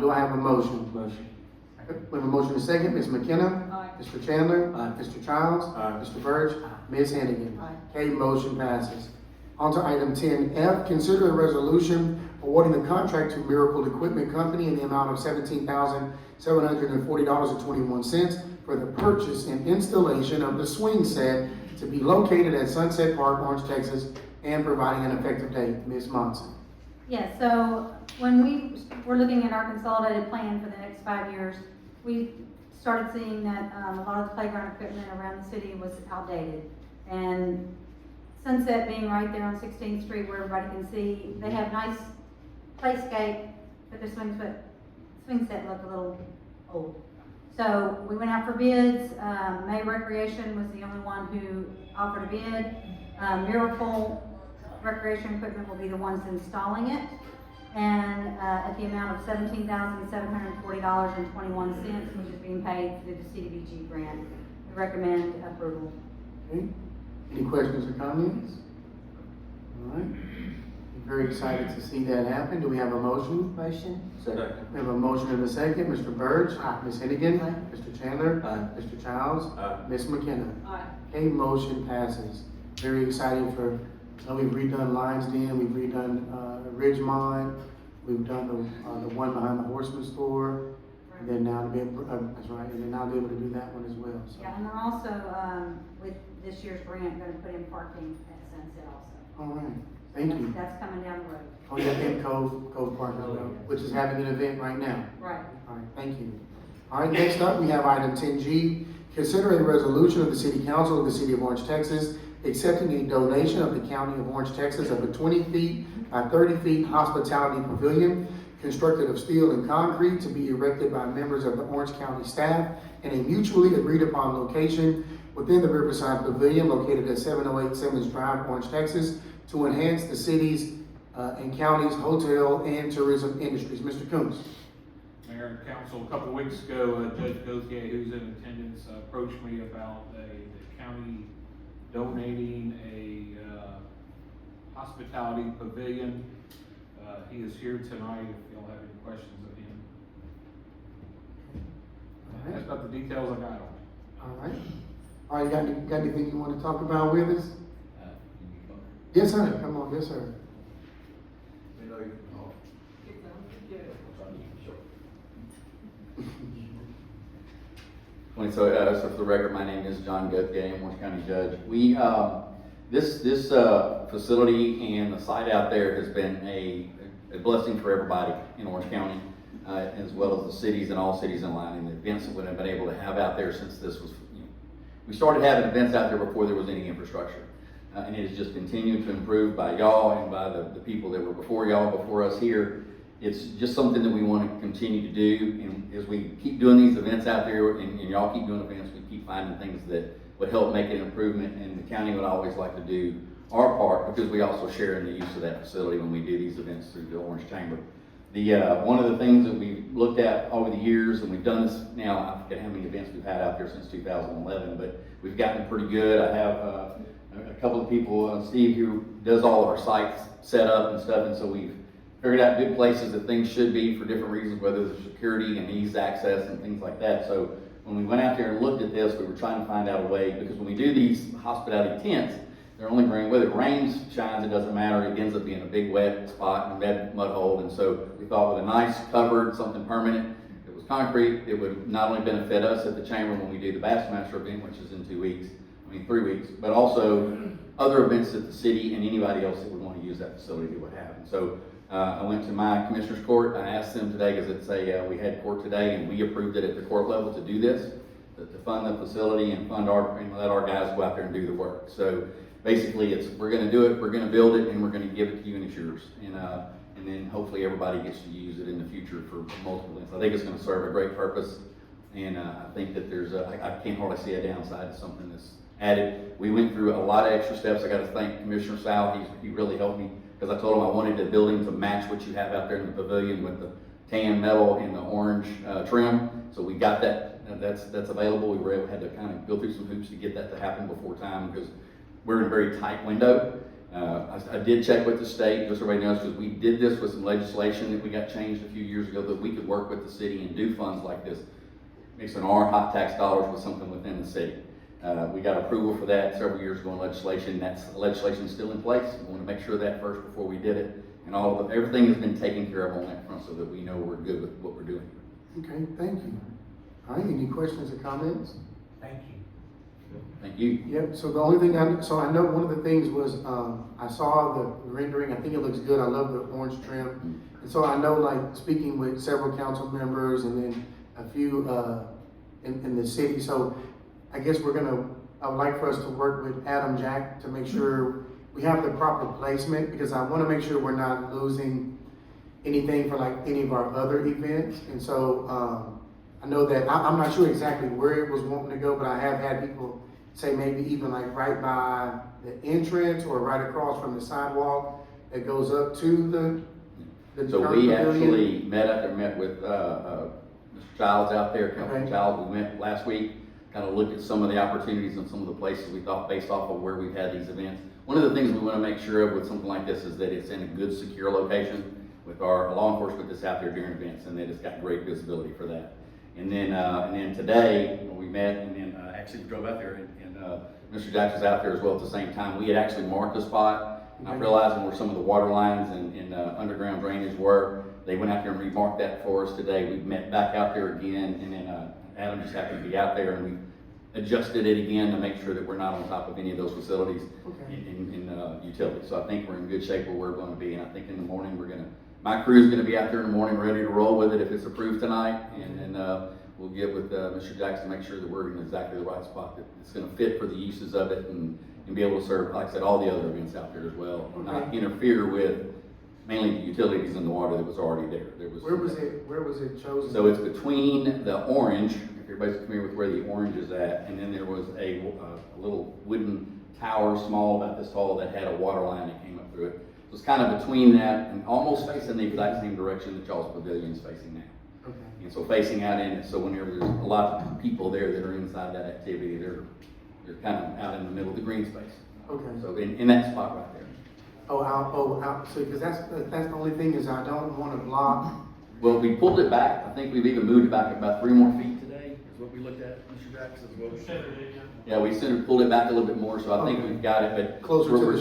Do I have a motion? Motion. We have a motion and a second. Ms. McKenna? Aye. Mr. Chandler? Aye. Mr. Childs? Aye. Mr. Birch? Ms. Hennigan? Aye. Okay, motion passes. On to item 10F, consider a resolution awarding the contract to Miracle Equipment Company in the amount of $17,740.21 for the purchase and installation of the swing set to be located at Sunset Park, Orange, Texas, and providing an effective date. Ms. Monson. Yeah, so when we were looking at our consolidated plan for the next 5 years, we started seeing that a lot of the playground equipment around the city was outdated. And Sunset being right there on 16th Street where everybody can see, they have nice playscape, but their swing set looked a little old. So we went out for bids. May Recreation was the only one who offered a bid. Miracle Recreation Equipment will be the ones installing it, and at the amount of $17,740.21, which is being paid through the CDBG grant. We recommend approval. Okay. Any questions or comments? All right. I'm very excited to see that happen. Do we have a motion? Motion. Second. We have a motion and a second. Mr. Birch? Ms. Hennigan? Aye. Mr. Chandler? Aye. Mr. Childs? Aye. Ms. McKenna? Aye. Okay, motion passes. Very excited for, so we've redone Lions Den, we've redone Ridgemont, we've done the one behind the Horseman store, and then now to be able, that's right, and then now to be able to do that one as well. So. Yeah, and we're also, with this year's grant, going to put in parking at Sunset also. All right, thank you. That's coming down the road. Oh, yeah, and Cove Park as well, which is having an event right now. Right. All right, thank you. All right, next up, we have item 10G. Consider a resolution of the City Council of the City of Orange, Texas, accepting a donation of the County of Orange, Texas of a 20 feet by 30 feet hospitality pavilion constructed of steel and concrete to be erected by members of the Orange County staff in a mutually agreed upon location within the Riverside Pavilion located at 708 Simmons Drive, Orange, Texas, to enhance the city's and county's hotel and tourism industries. Mr. Coons. Mayor and council, a couple of weeks ago, Judge Gauthier, who's in attendance, approached me about the county donating a hospitality pavilion. He is here tonight if y'all have any questions of him. That's about the details I got on it. All right. All right, got anything you want to talk about with us? Yes, sir. Come on, yes, sir. So for the record, my name is John Gauthier, I'm Orange County Judge. We, this facility and the site out there has been a blessing for everybody in Orange County, as well as the cities and all cities in line, and the events that we've been able to have out there since this was, we started having events out there before there was any infrastructure. And it has just continued to improve by y'all and by the people that were before y'all, before us here. It's just something that we want to continue to do, and as we keep doing these events out there, and y'all keep doing events, we keep finding things that would help make an improvement, and the county would always like to do our part, because we also share in the use of that facility when we do these events through the Orange Chamber. One of the things that we've looked at over the years, and we've done this now, I forget how many events we've had out there since 2011, but we've gotten pretty good. I have a couple of people, Steve, who does all of our sites set up and stuff, and so we've figured out good places that things should be for different reasons, whether it's security and ease access and things like that. So when we went out there and looked at this, we were trying to find out a way, because when we do these hospitality tents, they're only green, whether it rains, shines, it doesn't matter, it ends up being a big wet spot and a bad mud hole. And so we thought with a nice covered, something permanent, it was concrete, it would not only benefit us at the chamber when we do the Bassmaster event, which is in 3 weeks, but also other events that the city and anybody else that would want to use that facility would have. And so I went to my commissioner's court. I asked them today, because it's we had court today, and we approved it at the court level to do this, to fund the facility and let our guys go out there and do the work. So basically, we're going to do it, we're going to build it, and we're going to give it to you, and it's yours. And then hopefully everybody gets to use it in the future for multiple things. I think it's going to serve a great purpose, and I think that I can't hardly see a downside to something that's added. We went through a lot of extra steps. I got to thank Commissioner Sal. He really helped me, because I told him I wanted the building to match what you have out there in the pavilion with the tan metal and the orange trim. So we got that. That's available. We had to kind of go through some hoops to get that to happen before time, because we're in a very tight window. I did check with the state, just so everybody knows, because we did this with some legislation that we got changed a few years ago, that we could work with the city and do funds like this, mixing our hot tax dollars with something within the city. We got approval for that several years ago in legislation. That's legislation still in place. We want to make sure of that first before we did it. And everything has been taken care of on that front, so that we know we're good with what we're doing. Okay, thank you. All right, any questions or comments? Thank you. Thank you. Yep, so the only thing I know one of the things was, I saw the rendering, I think it looks good, I love the orange trim. And so I know, like, speaking with several council members and then a few, in the city, so I guess I would like for us to work with Adam Jack to make sure we have the proper placement, because I want to make sure we're not losing anything for like any of our other events. And so, I know that, I'm not sure exactly where it was wanting to go, but I have had people say maybe even like right by the entrance or right across from the sidewalk that goes up to the So we actually met with Mr. Childs out there, Councilman Childs. We met last week, kind of looked at some of the opportunities and some of the places we thought based off of where we've had these events. One of the things we want to make sure of with something like this is that it's in a good, secure location with our law enforcement that's out there during events, and that it's got great visibility for that. And then today, we met, and then actually we drove out there, and Mr. Jackson's out there as well at the same time. We had actually marked the spot, not realizing where some of the water lines and underground drainage were. They went out there and remarked that for us today. We met back out there again, and then Adam just happened to be out there, and we adjusted it again to make sure that we're not on top of any of those facilities in utilities. So I think we're in good shape where we're going to be, and I think in the morning my crew's going to be out there in the morning ready to roll with it if it's approved tonight, and then we'll get with, Mr. Jackson, make sure that we're in exactly the right spot, that it's gonna fit for the uses of it and be able to serve, like I said, all the other events out there as well. And not Okay. interfere with mainly the utilities and the water that was already there. Where was it chosen? So it's between the orange, if everybody's familiar with where the orange is at, and then there was a little wooden tower, small, about this tall, that had a water line that came up through it. So it's kind of between that and almost facing the exact same direction that y'all's pavilion is facing now. Okay. And so facing out in it, so whenever there's a lot of people there that are inside that activity, they're kind of out in the middle of the green space. Okay. So in that spot right there. Out, so, because that's the only thing is I don't want to block. Well, we pulled it back. I think we've even moved it back about 3 more feet today, is what we looked at, Mr. Jackson, is what we said. Yeah, we sort of pulled it back a little bit more, so I think we've got it, but Closer to the we're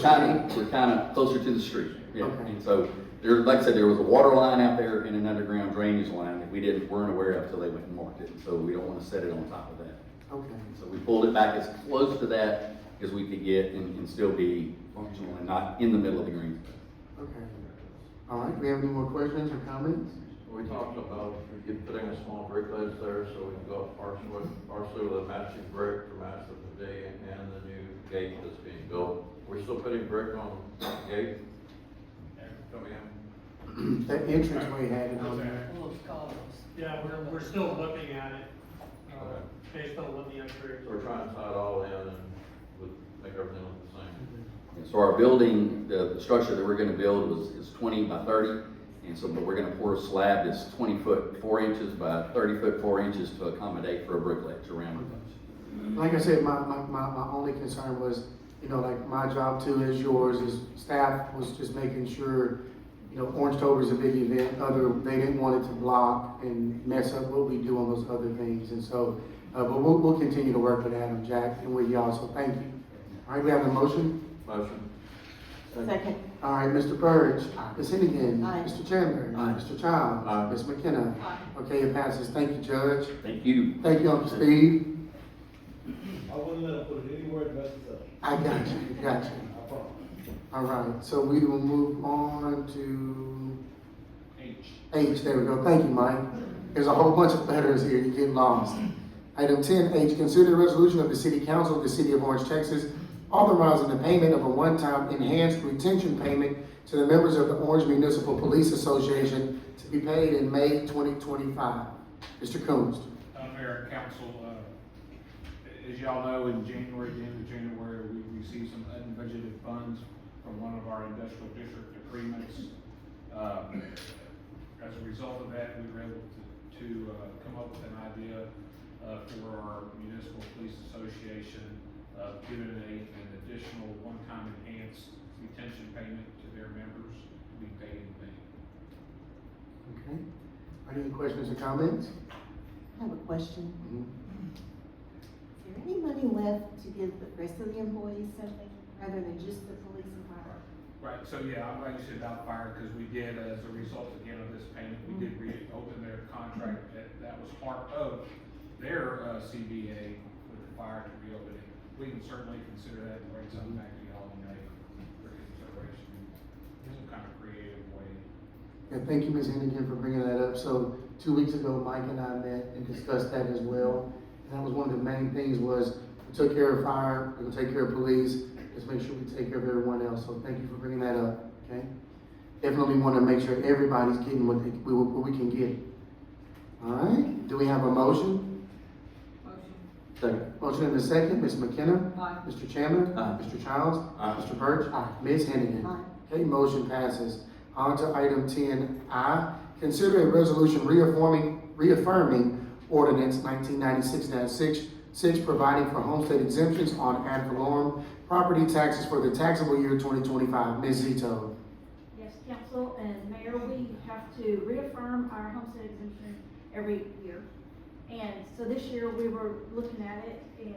kind of closer to the street. Yeah, Okay. and so there, like I said, there was a water line out there and an underground drainage line that we weren't aware of until they went and marked it, and so we don't want to set it on top of that. Okay. So we pulled it back as close to that as we could get and still be functional and not in the middle of the green space. Okay. All right, we have any more questions or comments? We talked about putting a small brick ledge there so we can go up partially with a matching brick to match the pavilion and the new gate that's being built. We're still putting brick on the gate coming in. That entranceway had it on there. Yeah, we're still looking at it, based on what the upgrades So we're trying to tie it all in and make everything look the same. And so our building, the structure that we're gonna build is 20 by 30. And so, but we're gonna pour a slab that's 20 foot 4 inches by 30 foot 4 inches to accommodate for a brick ledge around it. Like I said, my only concern was, you know, like my job too as yours is staff was just making sure, you know, Orangetober is a big event. They didn't want it to block and mess up what we do on those other things. And so, but we'll continue to work with Adam, Jack, and with y'all. So thank you. All right, we have a motion. Motion. Second. All right, Mr. Burge, Ms. Hennigan, Aye. Mr. Chandler, Aye. Mr. Childs, Aye. Ms. McKenna. Okay, it passes. Thank you, Judge. Thank you. Thank you, Uncle Steve. I wouldn't let them put it anywhere it messes up. I got you. I promise. All right, so we will move on to H, there we go. Thank you, Mike. There's a whole bunch of letters here, you get lost. Item 10H, consider the resolution of the City Council of the City of Orange, Texas, authorizing the payment of a one-time enhanced retention payment to the members of the Orange Municipal Police Association to be paid in May 2025. Mr. Coons. Mayor and Council, as y'all know, in January, the end of January, we received some unbudgeted funds from one of our industrial district agreements. As a result of that, we were able to come up with an idea for our municipal police association, giving an additional one-time enhanced retention payment to their members to be paid in May. Okay. Are there any questions or comments? I have a question. Mhm. Is there any money left to give the rest of the employees something rather than just the police and fire? Right, so yeah, I'm glad you said about fire, because we did, as a result again of this payment, we did reopen their contract, that was part of their CBA with the fire to reopen it. We can certainly consider that and bring something back to y'all in May for consideration, in some kind of creative way. Yeah, thank you, Ms. Hennigan, for bringing that up. So 2 weeks ago, Mike and I met and discussed that as well. And that was one of the main things was we took care of fire, we're gonna take care of police, let's make sure we take care of everyone else. So thank you for bringing that up, okay? Definitely wanna make sure everybody's getting what we can get. All right, do we have a motion? Second. Motion and a second, Ms. McKenna? Aye. Mr. Chandler? Aye. Mr. Childs? Aye. Mr. Birch? Aye. Ms. Hennigan? Aye. Okay, motion passes. On to item 10I, consider a resolution reaffirming ordinance 1996-6, providing for homestead exemptions on ad valorem property taxes for the taxable year 2025. Ms. Zito. Yes, council and mayor, we have to reaffirm our homestead exemption every year. And so this year we were looking at it, and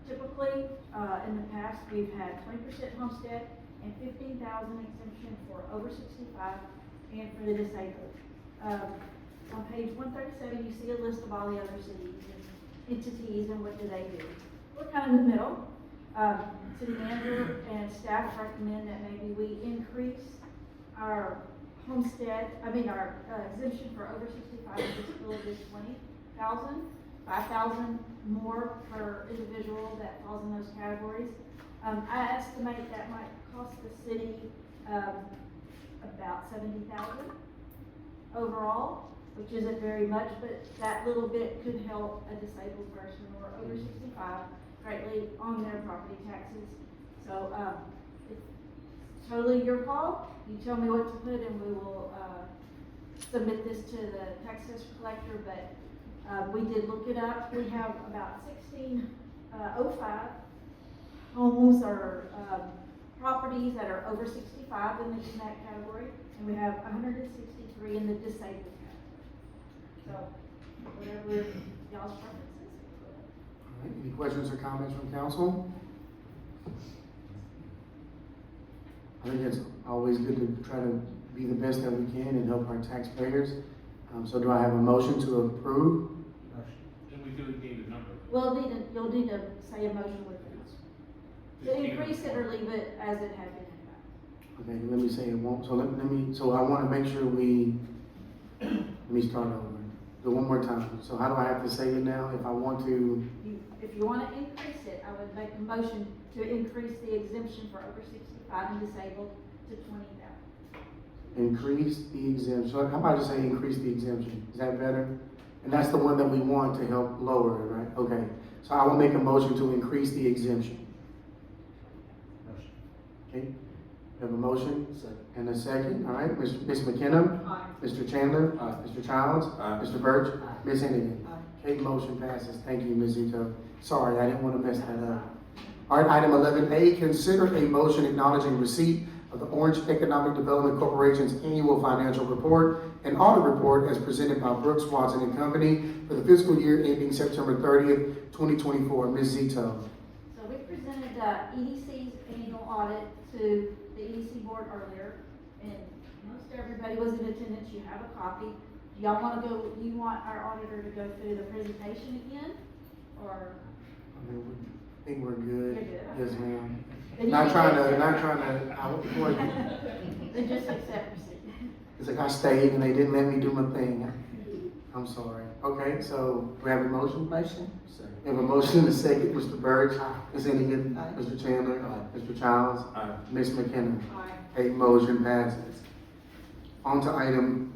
typically, in the past, we've had 20% homestead and 15,000 exemption for over 65 and for the disabled. On page 137, you see a list of all the other cities and entities and what do they do. We're kind of in the middle. City manager and staff recommend that maybe we increase our homestead, our exemption for over 65 and disability to 20,000. 5,000 more per individual that falls in those categories. I estimate that might cost the city about 70,000 overall, which isn't very much, but that little bit could help a disabled person or over 65 greatly on their property taxes. So it's totally your call. You tell me what to put and we will submit this to the tax assessor collector, but we did look it up. We have about 1605 homes or properties that are over 65 in that category, and we have 163 in the disabled category. So whatever y'all's preferences. All right, any questions or comments from council? I think it's always good to try to be the best that we can and help our taxpayers. So do I have a motion to approve? Then we do need a number. You'll need to say a motion with it. To increase it or leave it as it had been in the past. Okay, let me say it won't, so so I wanna make sure let me start over. Do it one more time. So how do I have to say it now if I want to? If you want to increase it, I would make a motion to increase the exemption for over 65 and disabled to 20,000. Increase the exemption. So how about I just say increase the exemption? Is that better? And that's the one that we want to help lower it, right? Okay. So I will make a motion to increase the exemption. Okay. We have a motion and a second. All right. Ms. McKenna? Aye. Mr. Chandler? Mr. Childs? Aye. Mr. Birch? Aye. Ms. Hennigan? Aye. Okay, motion passes. Thank you, Ms. Zito. Sorry, I didn't want to mess that up. All right, item 11A, consider a motion acknowledging receipt of the Orange Economic Development Corporation's annual financial report and audit report as presented by Brooks, Watson and Company for the fiscal year ending September 30th, 2024. Ms. Zito. So we presented EDC's annual audit to the EDC board earlier, and most everybody was in attendance. You have a copy. Do y'all want to go? You want our auditor to go through the presentation again, or? I think we're good. You're good. Yes, ma'am. Then you Not can trying accept- to, Then just accept receipt. it's like I stayed and they didn't let me do my thing. I'm sorry. Okay, so we have a motion? Motion. We have a motion and a second. Mr. Birch? Aye. Ms. Hennigan? Aye. Mr. Chandler? Mr. Childs? Aye. Ms. McKenna? Aye. A motion passes. On to item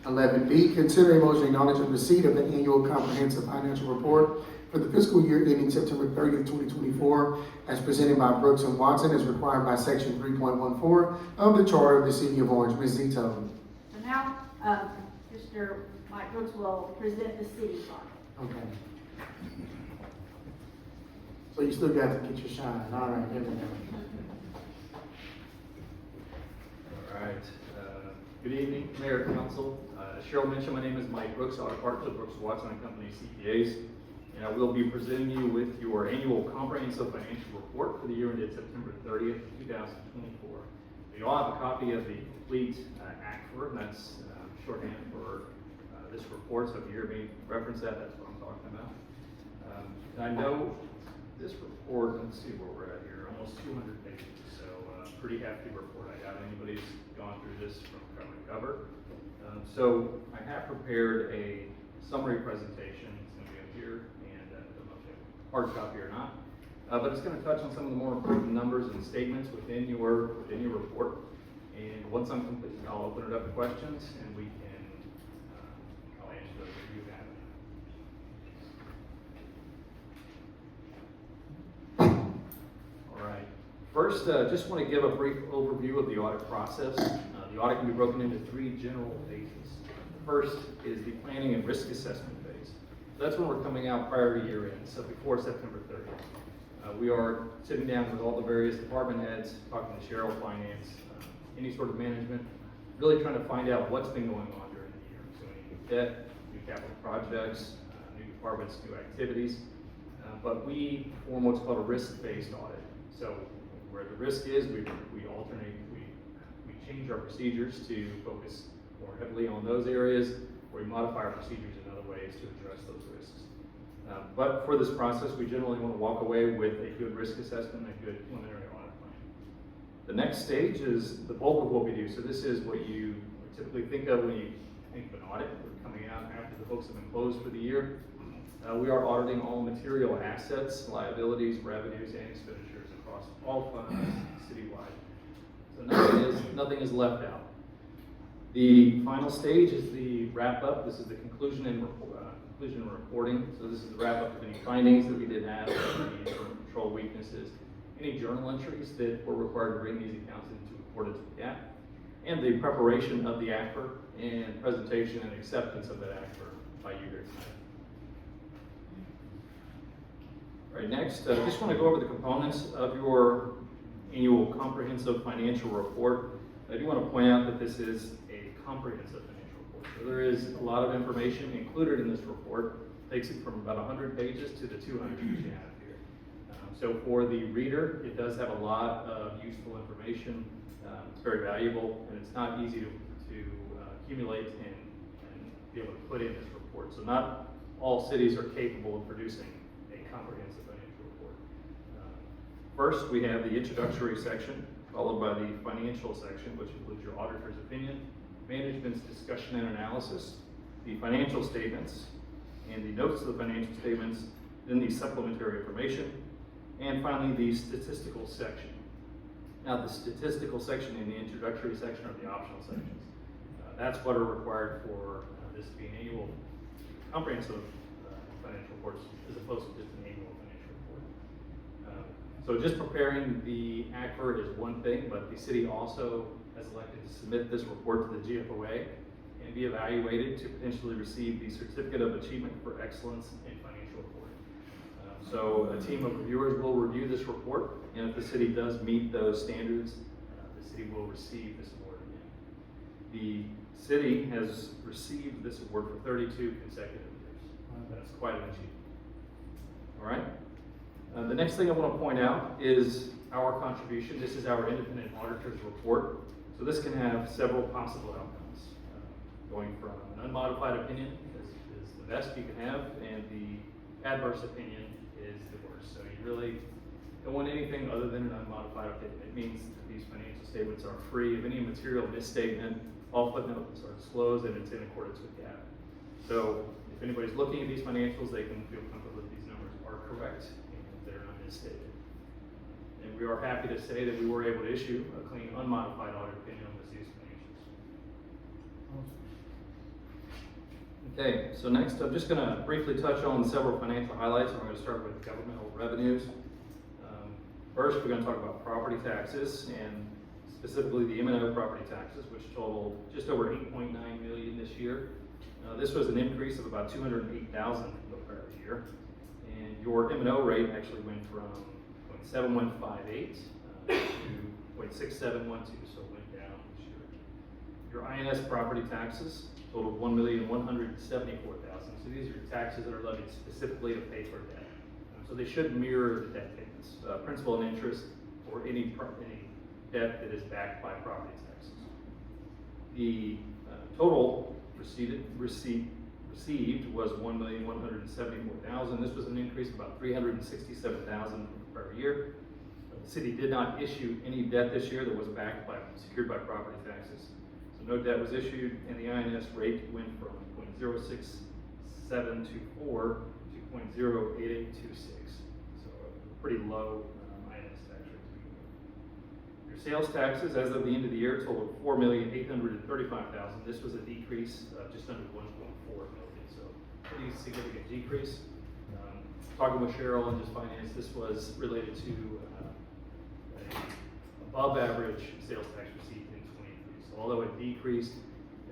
11B, consider a motion acknowledging receipt of the annual comprehensive financial report for the fiscal year ending September 30th, 2024, as presented by Brooks and Watson, as required by section 3.14 of the Charter of the City of Orange. Ms. Zito. So now, Mr. Mike Brooks will present the city's audit. Okay. So you still got to get your shine. All right, here we go. All right. Good evening, Mayor, Council. As Cheryl mentioned, my name is Mike Brooks, audit partner of Brooks Watson and Company CPAs, and I will be presenting you with your annual comprehensive financial report for the year ended September 30th, 2024. You all have a copy of the complete ACFR, and that's shorthand for this report. So if you hear me reference that, that's what I'm talking about. And I know this report. Let's see where we're at here. Almost 200 pages, so pretty hefty report. I doubt anybody's gone through this from cover to cover. So I have prepared a summary presentation. It's going to be up here, and I don't know if you have a hard copy or not. But it's going to touch on some of the more important numbers and statements within your report. And once I'm complete, I'll open it up to questions, and we can I'll answer those if you have any. All right. First, just want to give a brief overview of the audit process. The audit can be broken into three general phases. The first is the planning and risk assessment phase. So that's when we're coming out prior to year end, so before September 30th. We are sitting down with all the various department heads, talking to Cheryl, finance, any sort of management, really trying to find out what's been going on during the year. So any new debt, new capital projects, new departments, new activities. But we perform what's called a risk-based audit. So where the risk is, we alternate, we change our procedures to focus more heavily on those areas, or we modify our procedures in other ways to address those risks. But for this process, we generally want to walk away with a good risk assessment and a good preliminary audit plan. The next stage is the bulk of what we do. So this is what you typically think of when you think of an audit. We're coming out after the books have been closed for the year. We are auditing all material assets, liabilities, revenues, and expenditures across all funds citywide. So nothing is left out. The final stage is the wrap-up. This is the conclusion and reporting. So this is the wrap-up of any findings that we did have, any internal control weaknesses, any journal entries that were required to bring these accounts into accordance with GAAP, and the preparation of the ACFR and presentation and acceptance of that ACFR by you here tonight. All right, next, I just want to go over the components of your annual comprehensive financial report. I do want to point out that this is a comprehensive financial report. So there is a lot of information included in this report. It takes it from about 100 pages to the 200 that you have here. So for the reader, it does have a lot of useful information. It's very valuable, and it's not easy to accumulate and be able to put in this report. So not all cities are capable of producing a comprehensive financial report. First, we have the introductory section, followed by the financial section, which includes your auditor's opinion, management's discussion and analysis, the financial statements, and the notes of the financial statements, then the supplementary information, and finally the statistical section. Now, the statistical section and the introductory section are the optional sections. That's what are required for this to be an annual comprehensive financial report as opposed to just an annual financial report. So just preparing the ACFR is one thing, but the city also has elected to submit this report to the GFOA and be evaluated to potentially receive the Certificate of Achievement for Excellence in Financial Reporting. So a team of reviewers will review this report, and if the city does meet those standards, the city will receive this award again. The city has received this award for 32 consecutive years. That's quite an achievement. All right. The next thing I want to point out is our contribution. This is our independent auditor's report. So this can have several possible outcomes. Going from an unmodified opinion is the best you can have, and the adverse opinion is the worst. So you really don't want anything other than an unmodified opinion. It means that these financial statements are free of any material misstatement. All footnotes are disclosed, and it's in accordance with GAAP. So if anybody's looking at these financials, they can feel comfortable that these numbers are correct and they're not misstated. And we are happy to say that we were able to issue a clean, unmodified audit opinion on these financials. Okay, so next I'm just going to briefly touch on several financial highlights. We're going to start with governmental revenues. First, we're going to talk about property taxes, and specifically the M&O property taxes, which totaled just over $8.9 million this year. This was an increase of about $208,000 from the prior year. And your M&O rate actually went from 0.7158 to 0.6712, so it went down this year. Your INS property taxes totaled $1,174,000. So these are taxes that are levied specifically to pay for debt. So they should mirror the debt payments, principal and interest, or any debt that is backed by property taxes. The total received was $1,174,000. This was an increase of about $367,000 from the prior year. The city did not issue any debt this year that was secured by property taxes. So no debt was issued, and the INS rate went from 0.06724 to 0.08826. So a pretty low INS tax rate. Your sales taxes, as of the end of the year, totaled $4,835,000. This was a decrease of just under $1.4 million, so pretty significant decrease. Talking with Cheryl and just finance, this was related to above average sales tax receipt in 23. So although it decreased,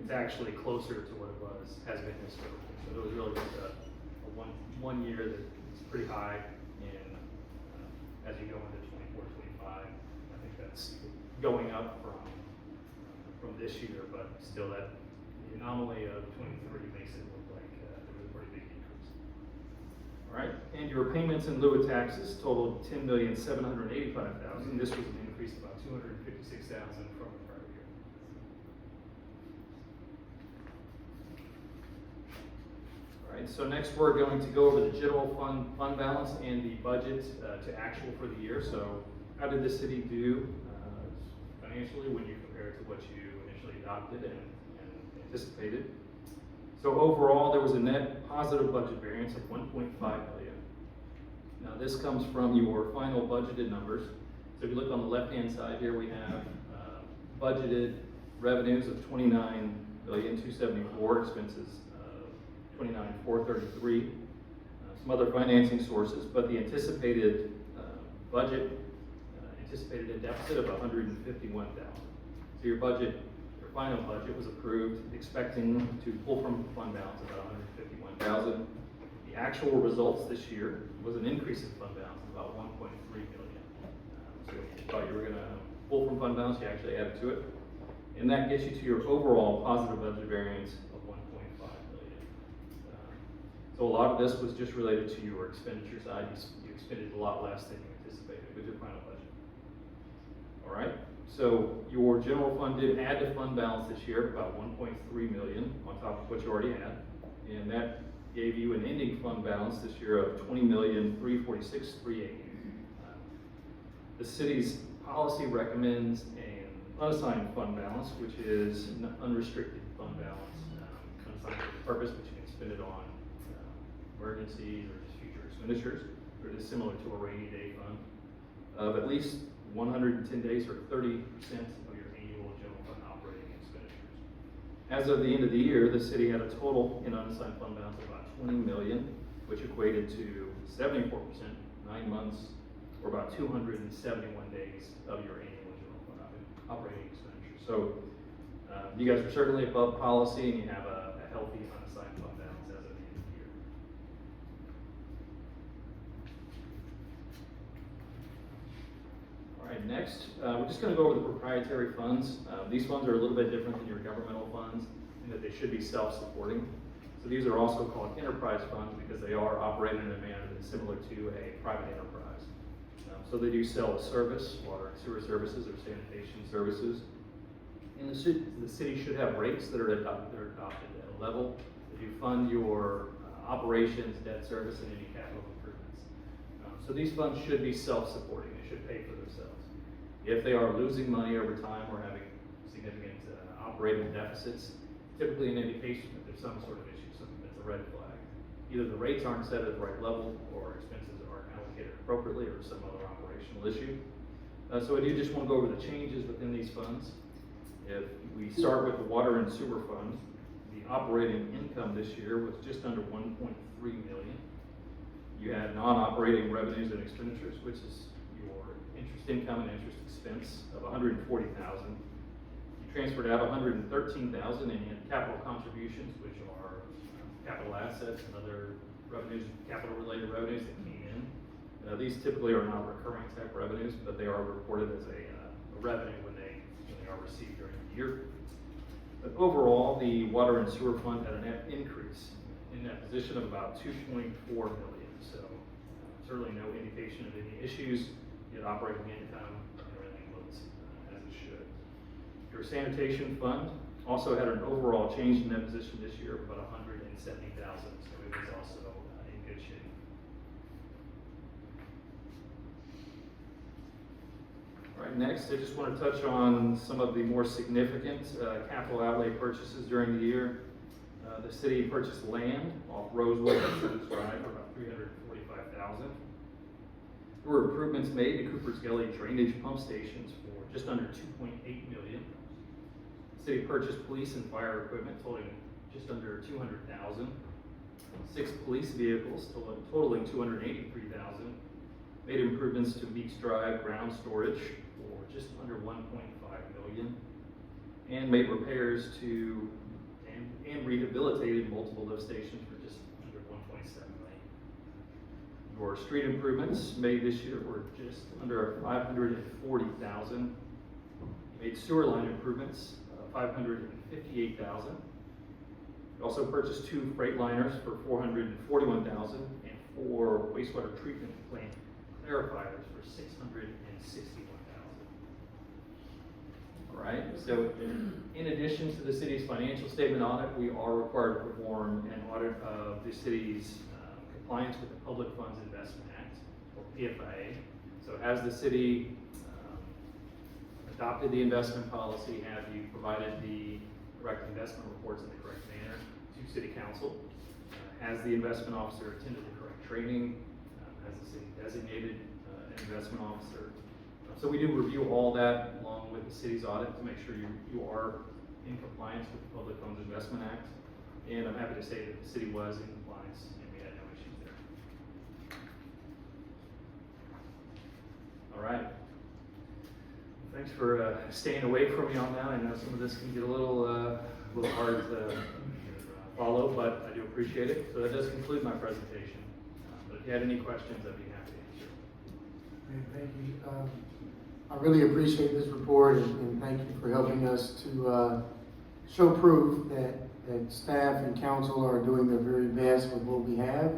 it's actually closer to what it has been historically. So it was really just a one year that it's pretty high, and as you go into 24, 25, I think that's going up from this year, but still that the anomaly of 23 makes it look like there was a pretty big increase. All right, and your payments in lieu of taxes totaled $10,785,000. This was an increase of about $256,000 from the prior year. All right, so next we're going to go over the general fund balance and the budget to actual for the year. So how did the city do financially when you compare it to what you initially adopted and anticipated? So overall, there was a net positive budget variance of 1.5 million. Now this comes from your final budgeted numbers. So if you look on the left-hand side here, we have budgeted revenues of 29,274,000, expenses 29,433. Some other financing sources, but the anticipated budget anticipated a deficit of 151,000. So your budget, your final budget was approved expecting to pull from fund balance about 151,000. The actual results this year was an increase in fund balance of about 1.3 million. So if you thought you were going to pull from fund balance, you actually added to it. And that gets you to your overall positive budget variance of 1.5 million. So a lot of this was just related to your expenditure side. You expended a lot less than you anticipated with your final budget. All right, so your general fund did add to fund balance this year about 1.3 million on top of what you already had. And that gave you an ending fund balance this year of 20,346,380. The city's policy recommends an unassigned fund balance, which is an unrestricted fund balance, unassigned for the purpose, but you can spend it on emergencies or just future expenditures. Or it is similar to a rainy day fund of at least 110 days or 30% of your annual general fund operating expenditures. As of the end of the year, the city had a total in unassigned fund balance of about 20 million, which equated to 74%, 9 months, or about 271 days of your annual general fund operating expenditures. So you guys are certainly above policy, and you have a healthy unassigned fund balance as of the end of the year. All right, next, we're just going to go over the proprietary funds. These funds are a little bit different than your governmental funds in that they should be self-supporting. So these are also called enterprise funds because they are operated in a manner that's similar to a private enterprise. So they do sell a service, water and sewer services or sanitation services. And the city should have rates that are adopted at a level that you fund your operations, debt service, and any capital improvements. So these funds should be self-supporting. They should pay for themselves. If they are losing money over time or having significant operating deficits, typically an indication that there's some sort of issue, something that's a red flag. Either the rates aren't set at the right level or expenses aren't allocated appropriately or some other operational issue. So I do just want to go over the changes within these funds. If we start with the water and sewer fund, the operating income this year was just under 1.3 million. You had non-operating revenues and expenditures, which is your interest income and interest expense of 140,000. You transferred out 113,000 in capital contributions, which are capital assets and other revenues, capital-related revenues that came in. These typically are not recurring type revenues, but they are reported as a revenue when they are received during the year. But overall, the water and sewer fund had a net increase in that position of about 2.4 million. So certainly no indication of any issues. Yet operating income and everything looks as it should. Your sanitation fund also had an overall change in that position this year of about 170,000. So it was also in good shape. All right, next, I just want to touch on some of the more significant capital outlay purchases during the year. The city purchased land off Rosewood and Citizens Drive for about $345,000. There were improvements made to Cooper's Gully drainage pump stations for just under $2.8 million. The city purchased police and fire equipment totaling just under $200,000. 6 police vehicles totaling $283,000. Made improvements to Meeks Drive ground storage for just under $1.5 million, and made repairs to and rehabilitated multiple lift stations for just under $1.7 million. Your street improvements made this year were just under $540,000. Made sewer line improvements $558,000. We also purchased 2 freight liners for $441,000 and 4 wastewater treatment plant clarifiers for $661,000. All right, so in addition to the city's financial statement audit, we are required to perform an audit of the city's compliance with the Public Funds Investment Act, or PFIA. So has the city adopted the investment policy? Have you provided the correct investment reports in the correct manner to City Council. Has the investment officer attended the correct training? Has the city designated an investment officer? So we do review all that along with the city's audit to make sure you are in compliance with the Public Funds Investment Act. And I'm happy to say that the city was in compliance and we had no issues there. All right. Thanks for staying away from me on that. I know some of this can get a little hard to follow, but I do appreciate it. So that does conclude my presentation. But if you had any questions, I'd be happy to answer. Thank you. I really appreciate this report and thank you for helping us to show proof that staff and council are doing their very best with what we have.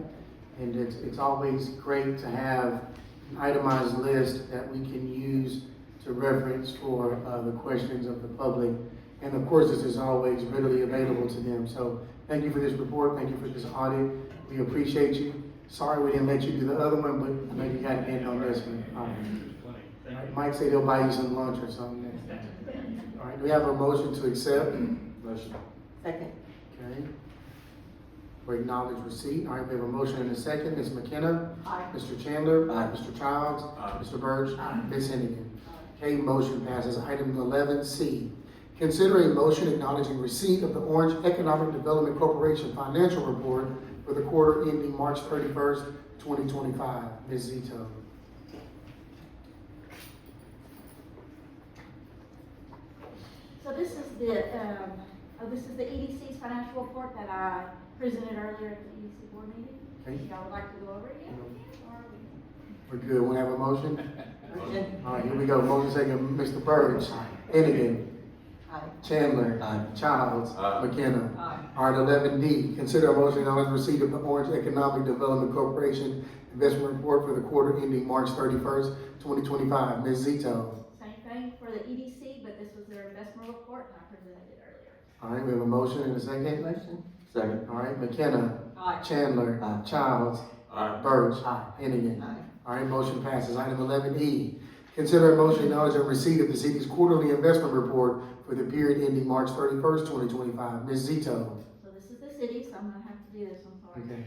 And it's always great to have an itemized list that we can use to reference for the questions of the public. And of course, this is always readily available to them. So thank you for this report. Thank you for this audit. We appreciate you. Sorry we didn't let you do the other one, but I know you got to end on this one. All right. Mike said he'll buy you some lunch or something next time. All right, do we have a motion to accept? Motion. Second. Okay. For acknowledged receipt. All right, we have a motion and a second. Ms. McKenna? Aye. Mr. Chandler? Aye. Mr. Childs? Aye. Mr. Birch? Ms. Hennigan? Okay, motion passes. Item 11C. Consider a motion acknowledging receipt of the Orange Economic Development Corporation financial report for the quarter ending March 31st, 2025. Ms. Zito. So this is the EDC's financial report that I presented earlier at the EDC board meeting. Okay. Y'all would like to go over it again? We're good. We have a motion? All right, here we go. Motion second, Mr. Birch. Hennigan. Aye. Chandler. Childs. McKenna. All right, 11D. Consider a motion on the receipt of the Orange Economic Development Corporation investment report for the quarter ending March 31st, 2025. Ms. Zito. Same thing for the EDC, but this was their investment report and I presented it earlier. All right, we have a motion and a second. Motion. Second. All right, McKenna. Aye. Chandler. Childs. Birch. Hennigan. Aye. All right, motion passes. Item 11E. Consider a motion acknowledging receipt of the city's quarterly investment report for the period ending March 31st, 2025. Ms. Zito. So this is the city, so I'm gonna have to do this one for you.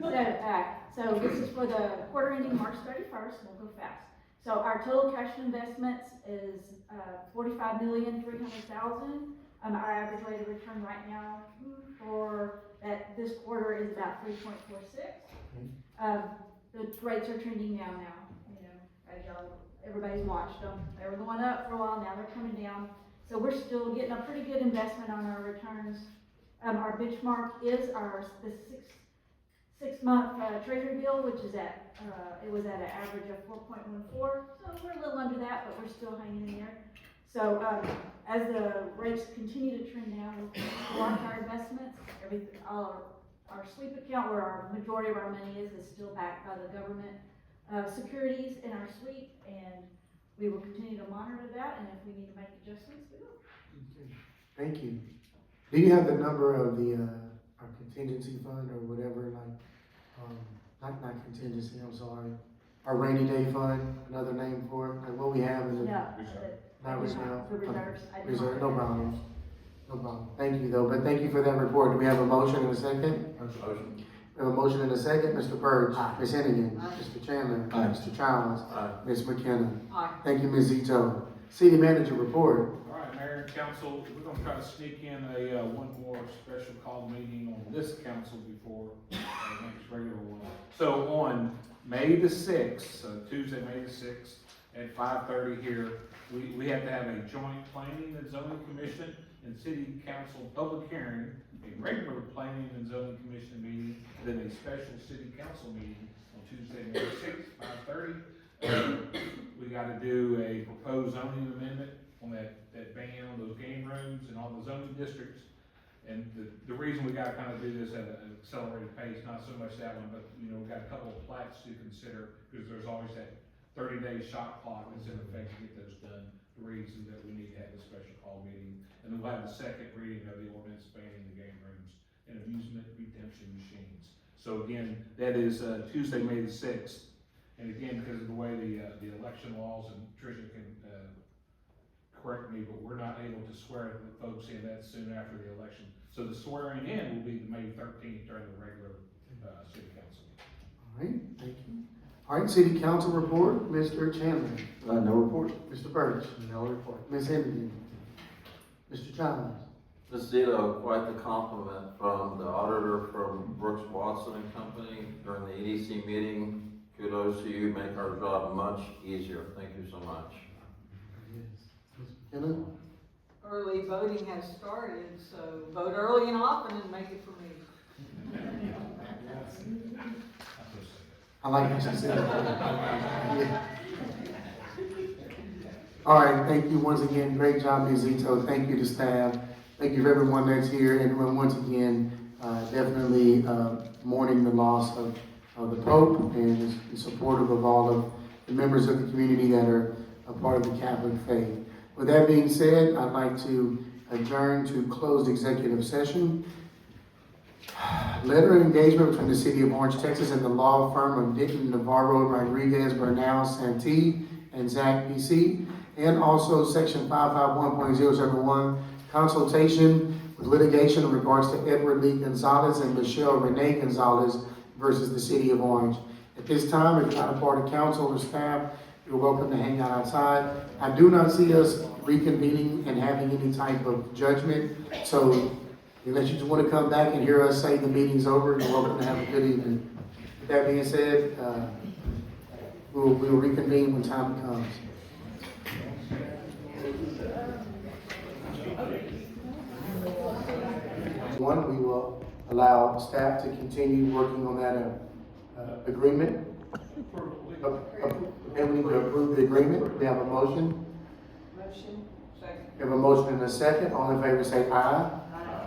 Okay. So this is for the quarter ending March 31st, we'll go fast. So our total cash investments is $45,300,000. Our average rate of return right now for this quarter is about 3.46. The rates are trending down now, you know, as everybody's watched them. They were going up for a while, now they're coming down. So we're still getting a pretty good investment on our returns. Our benchmark is the six-month treasury bill, which is it was at an average of 4.14. So we're a little under that, but we're still hanging in there. So as the rates continue to trend down, we'll watch our investments. Our sweep account, where our majority of our money is still backed by the government securities in our sweep, and we will continue to monitor that. And if we need to make adjustments, we will. Okay. Thank you. Do you have the number of our contingency fund or whatever, like, not contingency, I'm sorry, our rainy day fund, another name for it, like what we have in the. No, Not reserve. the reserves. I do Reserve, not- no problem. No problem. Thank you though, but thank you for that report. Do we have a motion and a second? Motion. We have a motion and a second. Mr. Birch. Ms. Hennigan. Mr. Chandler. Mr. Childs. Ms. McKenna. Aye. Thank you, Ms. Zito. City manager report. All right, Mayor and Council, we're gonna try to sneak in one more special call meeting on this council before our next regular one. So on May the 6th, Tuesday, May the 6th, at 5:30 here, we have to have a joint planning and zoning commission and city council public hearing, a regular planning and zoning commission meeting, and then a special city council meeting on Tuesday, May 6th, 5:30. We gotta do a proposed zoning amendment on that ban on those game rooms and all the zoning districts. And the reason we gotta kind of do this at an accelerated pace, not so much that one, but, you know, we got a couple of plats to consider, because there's always that 30-day shot clock that's in effect to get those done. The reason that we need to have a special call meeting. And then we'll have the second reading of the ordinance banning the game rooms and amusement redemption machines. So again, that is Tuesday, May the 6th. And again, because of the way the election laws, and Tricia can correct me, but we're not able to swear the folks in that soon after the election. So the swearing in will be May 13th during the regular, city council. All right, thank you. All right, city council report, Mr. Chandler. No report. Mr. Birch. No report. Ms. Henderson. Mr. Chalmers. Ms. Zito, quite the compliment from the auditor from Brooks Watson and Company during the EDC meeting. Kudos to you, make our job much easier. Thank you so much. Kenna? Early voting has started, so vote early and often and make it for me. I like what you said. Yeah. All right, thank you once again. Great job, Ms. Zito. Thank you to staff. Thank you for everyone that's here. And once again, definitely mourning the loss of the Pope and is supportive of all of the members of the community that are a part of the Catholic faith. With that being said, I'd like to adjourn to closed executive session. Letter of engagement between the City of Orange, Texas and the law firm of Denton, Navarro, Rodriguez, Bernal, Santee, and Zach PC. And also section 551.071, consultation with litigation in regards to Edward Lee Gonzalez and Michelle Renee Gonzalez versus the City of Orange. At this time, if you're not a part of council or staff, you're welcome to hang out outside. I do not see us reconvening and having any type of judgment. So unless you just want to come back and hear us say the meeting's over, you're welcome to have a good evening. With that being said, we'll reconvene when time comes. One, we will allow staff to continue working on that agreement. And we need to approve the agreement. We have a motion. Motion, second. We have a motion and a second. All in favor say aye.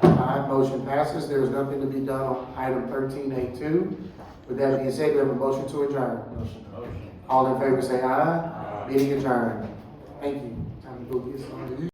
Aye. Motion passes. There is nothing to be done on item 13A2. With that being said, we have a motion to adjourn. All in favor say aye. Meeting adjourned. Thank you. Time to go get some.